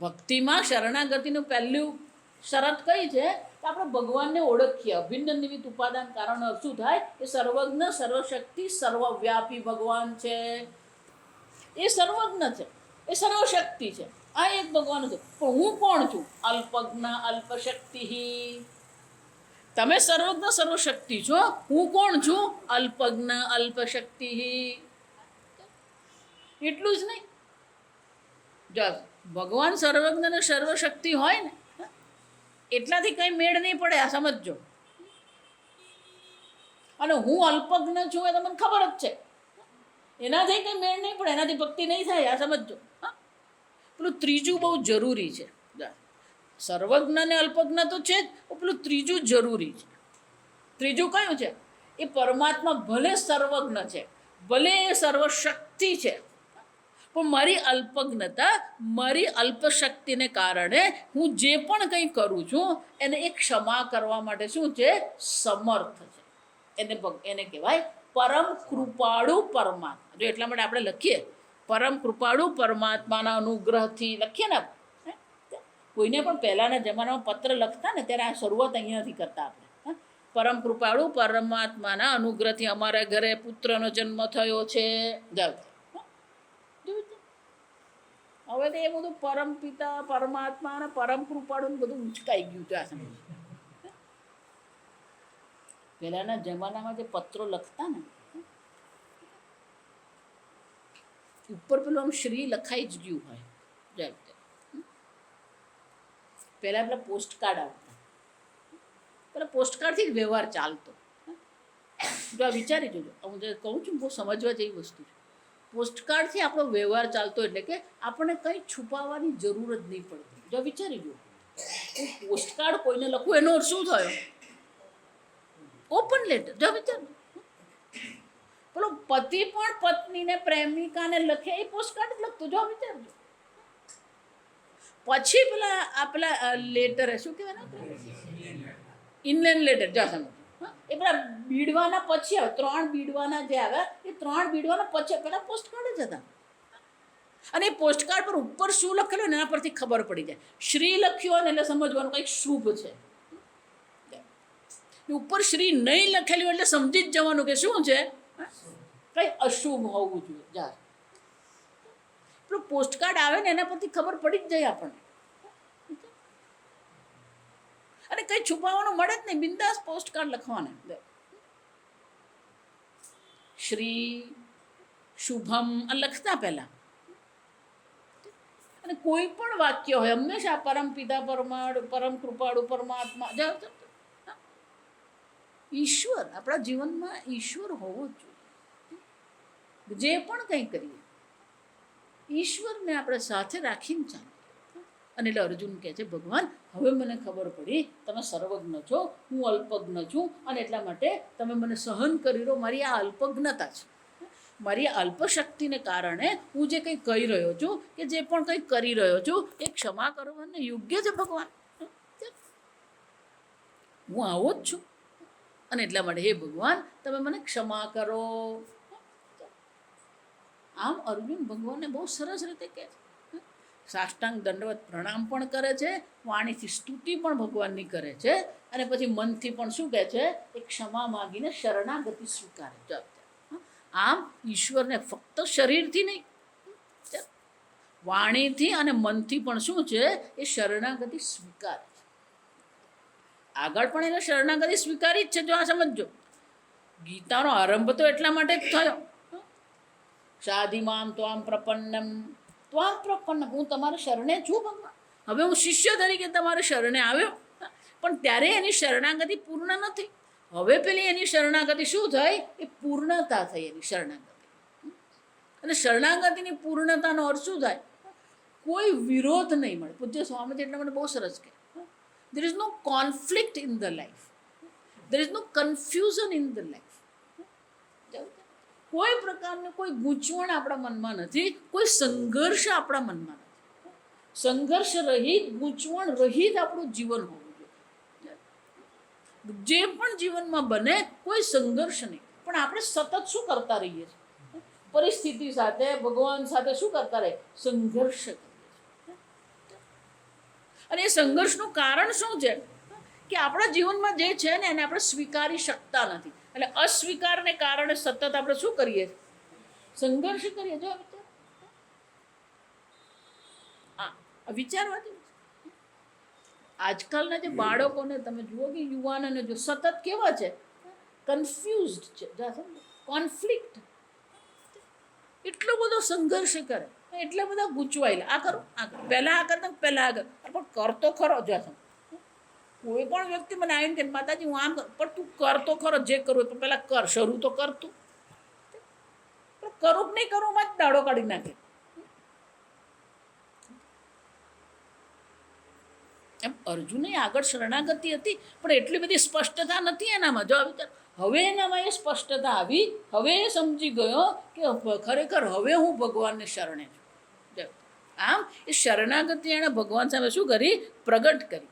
ભક્તિમાં શરણાગતિનું પહેલું શરત કઈ છે કે આપણે ભગવાનને ઓળખીએ. અભિન્ન નિમિત્ત ઉપાદાન કારણ શું થાય? એ સર્વજ્ઞ સર્વશક્તિ સર્વવ્યાપી ભગવાન છે. એ સર્વજ્ઞ છે, એ સર્વશક્તિ છે. આ એક ભગવાન છે. પણ હું કોણ છું? અલ્પજ્ઞ અલ્પશક્તિ. તમે સર્વજ્ઞ સર્વશક્તિ છો, હું કોણ છું? અલ્પજ્ઞ અલ્પશક્તિ. એટલું જ નહીં, જો ભગવાન સર્વજ્ઞ અને સર્વશક્તિ હોય ને એટલાથી કંઈ મેળ નહીં પડે. આ સમજો. અને હું અલ્પજ્ઞ છું એ તમને ખબર જ છે, એનાથી કંઈ મેળ નહીં પડે, એનાથી ભક્તિ નહીં થાય. આ સમજો. પેલું ત્રીજું બહુ જરૂરી છે. સર્વજ્ઞ ને અલ્પજ્ઞ તો છે જ, પેલું ત્રીજું જરૂરી છે. ત્રીજું કયું છે? એ પરમાત્મા ભલે સર્વજ્ઞ છે, ભલે એ સર્વશક્તિ છે, પણ મારી અલ્પજ્ઞતા, મારી અલ્પશક્તિને કારણે હું જે પણ કંઈ કરું છું એને એક ક્ષમા કરવા માટે શું છે? સમર્થ છે. એને કહેવાય પરમ કૃપાળુ પરમાત્મા. જો એટલા માટે આપણે લખીએ પરમ કૃપાળુ પરમાત્માના અનુગ્રહથી લખીએ ને. કોઈને પણ પહેલાંના જમાનામાં પત્ર લખતા ને ત્યારે આ શરૂઆત અહીંયાથી કરતા આપણે. પરમ કૃપાળુ પરમાત્માના અનુગ્રહથી અમારા ઘરે પુત્રનો જન્મ થયો છે. હવે તો એ બધું પરમ પિતા પરમાત્મા અને પરમ કૃપાળુ બધું ઉંચકાઈ ગયું છે. આ સમય પહેલાંના જમાનામાં જે પત્રો લખતા ને ઉપર પેલું આમ શ્રી લખાઈ જ ગયું હોય. પહેલાં પેલા પોસ્ટકાર્ડ આવતા, પેલા પોસ્ટકાર્ડથી જ વ્યવહાર ચાલતો. જો આ વિચારી જોજો, હું જે કહું છું બહુ સમજવા જેવી વસ્તુ છે. પોસ્ટકાર્ડથી આપણો વ્યવહાર ચાલતો, એટલે કે આપણને કંઈ છુપાવવાની જરૂર જ નહીં પડતી. જો વિચારી જો, હું પોસ્ટકાર્ડ કોઈને લખું એનો અર્થ શું થયો? Open letter. જો વિચાર, પેલો પતિ પણ પત્નીને પ્રેમિકાને લખે એ પોસ્ટકાર્ડ જ લખતો. જો વિચારજો. પછી પેલા લેટર શું કહેવાય? Inland letter. જો સમજો, એ પેલા બીડવાના પછી આવે, 3 બીડવાના જે આવ્યા એ 3 બીડવાના પછી પેલા પોસ્ટકાર્ડ જ હતા. અને એ પોસ્ટકાર્ડ પર ઉપર શું લખેલું ને એના પરથી ખબર પડી જાય. શ્રી લખ્યું હોય ને એટલે સમજવાનું કંઈક શુભ છે. ઉપર શ્રી નહીં લખેલું એટલે સમજી જ જવાનું કે શું છે? કંઈ અશુભ હોવું જોઈએ. જા પેલું પોસ્ટકાર્ડ આવે ને એના પરથી ખબર પડી જ જાય આપણને. અને કંઈ છુપાવવાનું મળે જ નહીં, બિંદાસ પોસ્ટકાર્ડ લખવાના. શ્રી શુભમ લખતા પહેલા. અને કોઈ પણ વાક્ય હોય હંમેશા પરમ પિતા પરમ કૃપાળુ પરમાત્મા. ઈશ્વર, આપણા જીવનમાં ઈશ્વર હોવો જ જોઈએ. જે પણ કંઈ કરીએ ઈશ્વરને આપણે સાથે રાખીને ચાલીએ. અને એટલે અર્જુન કહે છે, ભગવાન હવે મને ખબર પડી તમે સર્વજ્ઞ છો, હું અલ્પજ્ઞ છું, અને એટલા માટે તમે મને સહન કરી લો. મારી આ અલ્પજ્ઞતા છે, મારી અલ્પશક્તિને કારણે હું જે કંઈ કહી રહ્યો છું કે જે પણ કંઈ કરી રહ્યો છું એ ક્ષમા કરવાને યોગ્ય છે ભગવાન. હું આવો જ છું, અને એટલા માટે હે ભગવાન તમે મને ક્ષમા કરો. આમ અર્જુન ભગવાનને બહુ સરસ રીતે કહે છે. સાષ્ટાંગ દંડવત પ્રણામ પણ કરે છે, વાણીથી સ્તુતિ પણ ભગવાનની કરે છે, અને પછી મનથી પણ શું કહે છે? એ ક્ષમા માગીને શરણાગતિ સ્વીકારે છે. આમ ઈશ્વરને ફક્ત શરીરથી નહીં, વાણીથી અને મનથી પણ શું છે? એ શરણાગતિ સ્વીકારે છે. આગળ પણ એને શરણાગતિ સ્વીકારી જ છે. જો આ સમજો, ગીતાનો આરંભ તો એટલા માટે જ થયો, સાધિમામ ત્વામ પ્રપન્નમ ત્વામ પ્રપન્નમ, હું તમારા શરણે છું ભગવાન. હવે હું શિષ્ય તરીકે તમારા શરણે આવ્યો, પણ ત્યારે એની શરણાગતિ પૂર્ણ નથી. હવે પેલી એની શરણાગતિ શું થઈ? એ પૂર્ણતા થઈ એની શરણાગતિ. અને શરણાગતિની પૂર્ણતાનો અર્થ શું થાય? કોઈ વિરોધ નહીં મળે. પૂજ્ય સ્વામીજી એટલે મને બહુ સરસ કહે, there is no conflict in the life, there is no confusion in the life. કોઈ પ્રકારનું કોઈ ગૂંચવણ આપણા મનમાં નથી, કોઈ સંઘર્ષ આપણા મનમાં નથી. સંઘર્ષ રહિત, ગૂંચવણ રહિત આપણું જીવન હોવું જોઈએ. જે પણ જીવનમાં બને કોઈ સંઘર્ષ નહીં, પણ આપણે સતત શું કરતા રહીએ છીએ? પરિસ્થિતિ સાથે, ભગવાન સાથે શું કરતા રહે? સંઘર્ષ કરીએ છીએ. અને એ સંઘર્ષનું કારણ શું છે? કે આપણા જીવનમાં જે છે ને એને આપણે સ્વીકારી શકતા નથી. એટલે અસ્વીકારને કારણે સતત આપણે શું કરીએ? સંઘર્ષ કરીએ. જો વિચારવાથી આજકાલના જે બાળકોને તમે જુઓ કે યુવાનોને જો સતત કેવા છે? કન્ફ્યુઝડ છે, કોન્ફ્લિક્ટ. એટલો બધો સંઘર્ષ કરે, એટલા બધા ગૂંચવાયેલા. આ કરો, આ કરો, પહેલાં આ કરતા પહેલાં આ કર, પણ કરતો ખરો જ. કોઈ પણ વ્યક્તિ મને આવીને કે માતાજી હું આમ કર, પણ તું કરતો ખરો, જે કરવું તો પહેલાં કર, શરૂ તો કરતું. પણ કરું કે નહીં કરું માં જ દાડો કાઢી નાખે. એમ અર્જુને આગળ શરણાગતિ હતી, પણ એટલી બધી સ્પષ્ટતા નથી એનામાં. જો હવે એનામાં એ સ્પષ્ટતા આવી, હવે એ સમજી ગયો કે ખરેખર હવે હું ભગવાનને શરણે છું. આમ એ શરણાગતિ એણે ભગવાન સામે શું કરી? પ્રગટ કરી.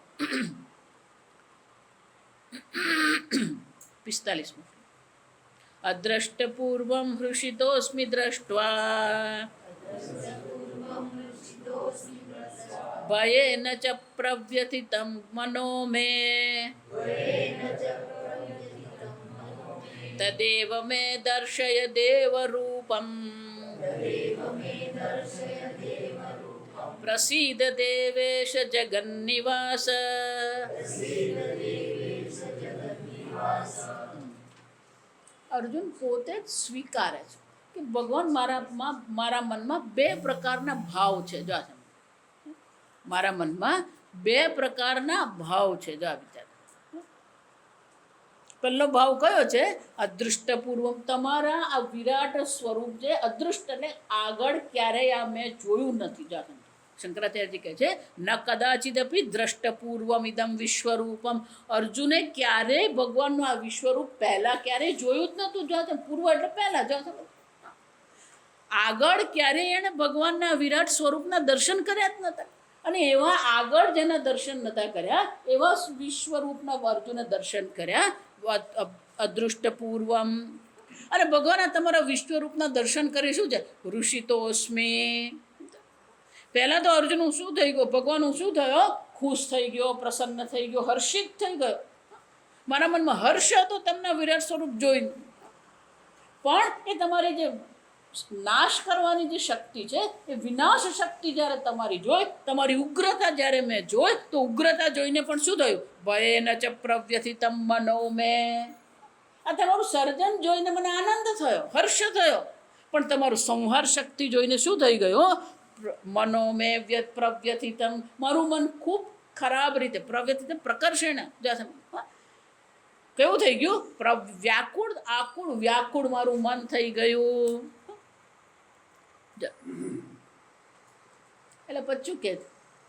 45 અદ્રષ્ટપૂર્વમ હૃષિતોસ્મિ દ્રષ્ટ્વા ભયેન ચ પ્રવ્યથિતં મનો મે તદેવ મે દર્શય દેવરૂપમ પ્રસીદ દેવેશ જગન્નિવાસ. અર્જુન પોતે જ સ્વીકારે છે કે ભગવાન મારા મનમાં બે પ્રકારના ભાવ છે. જો મારા મનમાં બે પ્રકારના ભાવ છે. જો આ વિચાર, પહેલો ભાવ કયો છે? અદૃષ્ટપૂર્વમ. તમારા આ વિરાટ સ્વરૂપ છે અદૃષ્ટ, એટલે આગળ ક્યારેય આ મેં જોયું નથી. જો શંકરાચાર્યજી કહે છે ન કદાચિદપી દ્રષ્ટપૂર્વમ ઇદમ વિશ્વરૂપમ. અર્જુને ક્યારેય ભગવાનનું આ વિશ્વરૂપ પહેલાં ક્યારેય જોયું જ નહોતું. જો પૂર્વ એટલે પહેલાં. જો આગળ ક્યારેય એણે ભગવાનના વિરાટ સ્વરૂપના દર્શન કર્યા જ નહોતા. અને એવા આગળ જેના દર્શન નહોતા કર્યા એવા વિશ્વરૂપના અર્જુને દર્શન કર્યા અદૃષ્ટપૂર્વમ. અને ભગવાન તમારા વિશ્વરૂપના દર્શન કરી શું છે? ઋષિતોસ્મે. પહેલાં તો અર્જુન શું થઈ ગયો? ભગવાન શું થયો? ખુશ થઈ ગયો, પ્રસન્ન થઈ ગયો, હર્ષિત થઈ ગયો. મારા મનમાં હર્ષ હતો તમને વિરાટ સ્વરૂપ જોઈને. પણ એ તમારી જે નાશ કરવાની જે શક્તિ છે એ વિનાશ શક્તિ જ્યારે તમારી જોઈ, તમારી ઉગ્રતા જ્યારે મેં જોઈ, તો ઉગ્રતા જોઈને પણ શું થયું? ભયેન ચ પ્રવ્યથિતં મનો મે. આ તમારું સર્જન જોઈને મને આનંદ થયો, હર્ષ થયો. પણ તમારું સંહાર શક્તિ જોઈને શું થઈ ગયું? મનો મે પ્રવ્યથિતં. મારું મન ખૂબ ખરાબ રીતે પ્રવ્યથિતં પ્રકર્ષેણ. કેવું થઈ ગયું? વ્યાકુળ, આકુળ, વ્યાકુળ મારું મન થઈ ગયું. એટલે પછી કે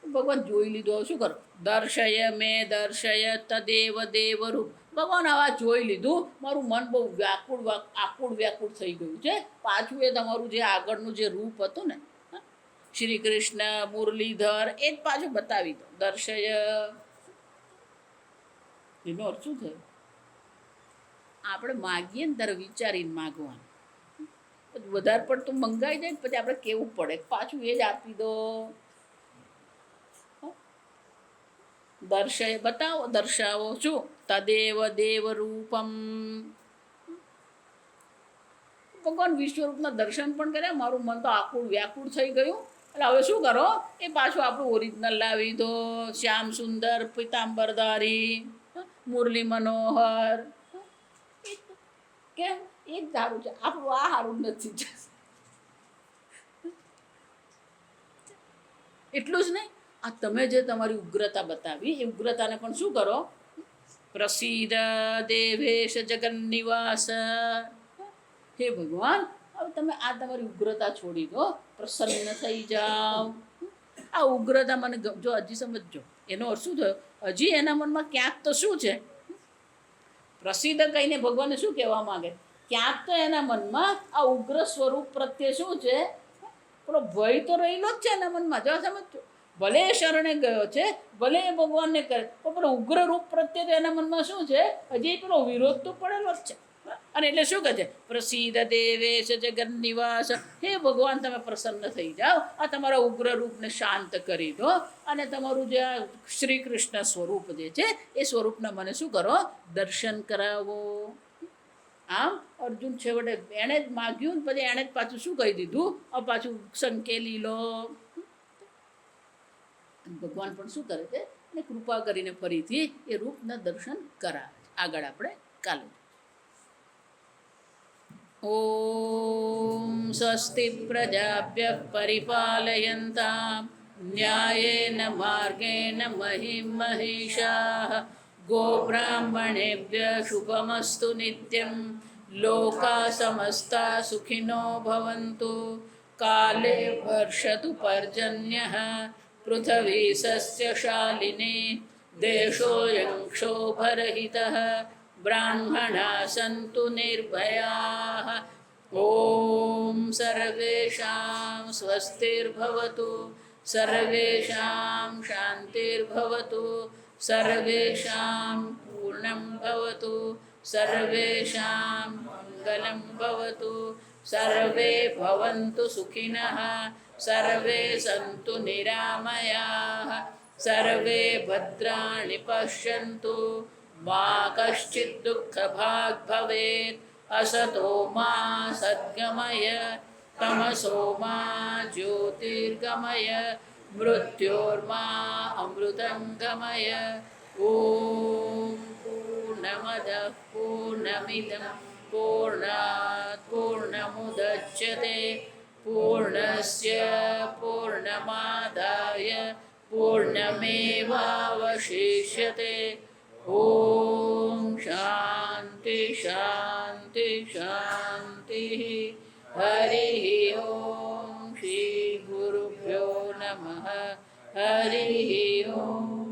ભગવાન જોઈ લીધું. શું કરો? દર્શય મે દર્શય તદેવ દેવરૂપ. ભગવાન આવા જોઈ લીધું, મારું મન બહુ વ્યાકુળ, આકુળ વ્યાકુળ થઈ ગયું છે. પાછું એ તમારું જે આગળનું જે રૂપ હતું ને, શ્રી કૃષ્ણ મુરલીધર, એ જ પાછું બતાવી દો. દર્શય એનો અર્થ શું થયો? આપણે માગીએ ને ત્યારે વિચારીને માગવાનું. વધારે પડતું મંગાઈ જાય પછી આપણે કેવું પડે, પાછું એ જ આપી દો. દર્શય બતાવો, દર્શાવો. શું? તદેવ દેવ રૂપમ. ભગવાન વિશ્વરૂપના દર્શન પણ કર્યા, મારું મન તો આકુળ વ્યાકુળ થઈ ગયું. એટલે હવે શું કરો? એ પાછું આપણું ઓરિજિનલ લાવી દો. શ્યામ સુંદર પિતાંબરધારી, મુરલી મનોહર. કેમ? એ જ સારું છે. આપણું આ સારું નથી. એટલું જ નહીં, આ તમે જે તમારી ઉગ્રતા બતાવી, એ ઉગ્રતાને પણ શું કરો? પ્રસિદ્ધ દેવેશ જગન્નિવાસ. હે ભગવાન, હવે તમે આ તમારી ઉગ્રતા છોડી દો, પ્રસન્ન થઈ જાઓ. આ ઉગ્રતા મને જો હજી સમજજો. એનો અર્થ શું થયો? હજી એના મનમાં ક્યાંક તો શું છે? પ્રસિદ્ધ કહીને ભગવાનને શું કહેવા માંગે? ક્યાંક તો એના મનમાં આ ઉગ્ર સ્વરૂપ પ્રત્યે શું છે, પેલો ભય તો રહેલો જ છે એના મનમાં. જો સમજો, ભલે એ શરણે ગયો છે, ભલે એ ભગવાનને કરે, પણ પેલો ઉગ્ર રૂપ પ્રત્યે તો એના મનમાં શું છે, હજી પેલો વિરોધ તો પડેલો જ છે. અને એટલે શું કહે છે, પ્રસિદ્ધ દેવેશ જગન્નિવાસ, હે ભગવાન તમે પ્રસન્ન થઈ જાઓ, આ તમારા ઉગ્ર રૂપને શાંત કરી દો, અને તમારું જે આ શ્રી કૃષ્ણ સ્વરૂપ જે છે એ સ્વરૂપના મને શું કરો, દર્શન કરાવો. આમ અર્જુન છેવટે એણે જ માગ્યું, પછી એણે જ પાછું શું કહી દીધું, પાછું સંકેલી લો. ભગવાન પણ શું કરે છે, અને કૃપા કરીને ફરીથી એ રૂપના દર્શન કરાવે છે. આગળ આપણે કાલે. ઓમ સ્વસ્તિ પ્રજાભ્ય પરિપાલયન્તામ ન્યાયેન માર્ગેણ મહિમ મહિષાઃ ગોબ્રાહ્મણેભ્ય શુભમસ્તુ નિત્યં લોકા સમસ્તા સુખિનો ભવન્તુ કાલે વર્ષતુ પર્જન્યઃ પૃથ્વી સસ્યશાલિની દેશોऽયં ક્ષોભરહિતઃ બ્રાહ્મણા સંતુ નિર્ભયાઃ ઓમ સર્વેષાં સ્વસ્તિર્ભવતુ સર્વેષાં શાંતિર્ભવતુ સર્વેષાં પૂર્ણં ભવતુ સર્વેષાં મંગલં ભવતુ સર્વે ભવन्तુ સુખિનઃ સર્વે સन्तુ નિરામયાઃ સર્વે ભદ્રાણિ પશ્યन्तુ મા કશ્ચિદ દુઃખભાગ ભવેત અસતો મા સદ્ગમય તમસો મા જ્યોતિર્ગમય મૃત્યોર્મા અમૃતંગમય. ઓમ પૂર્ણમદ પૂર્ણમિદં પૂર્ણાત પૂર્ણમુદચ્યતે પૂર્ણસ્ય પૂર્ણમાદાય પૂર્ણમેવાવશિષ્યતે. ઓમ શાંતિ શાંતિ શાંતિ. હરિ ઓમ શ્રી ગુરુભ્યો નમઃ. હરિ ઓમ.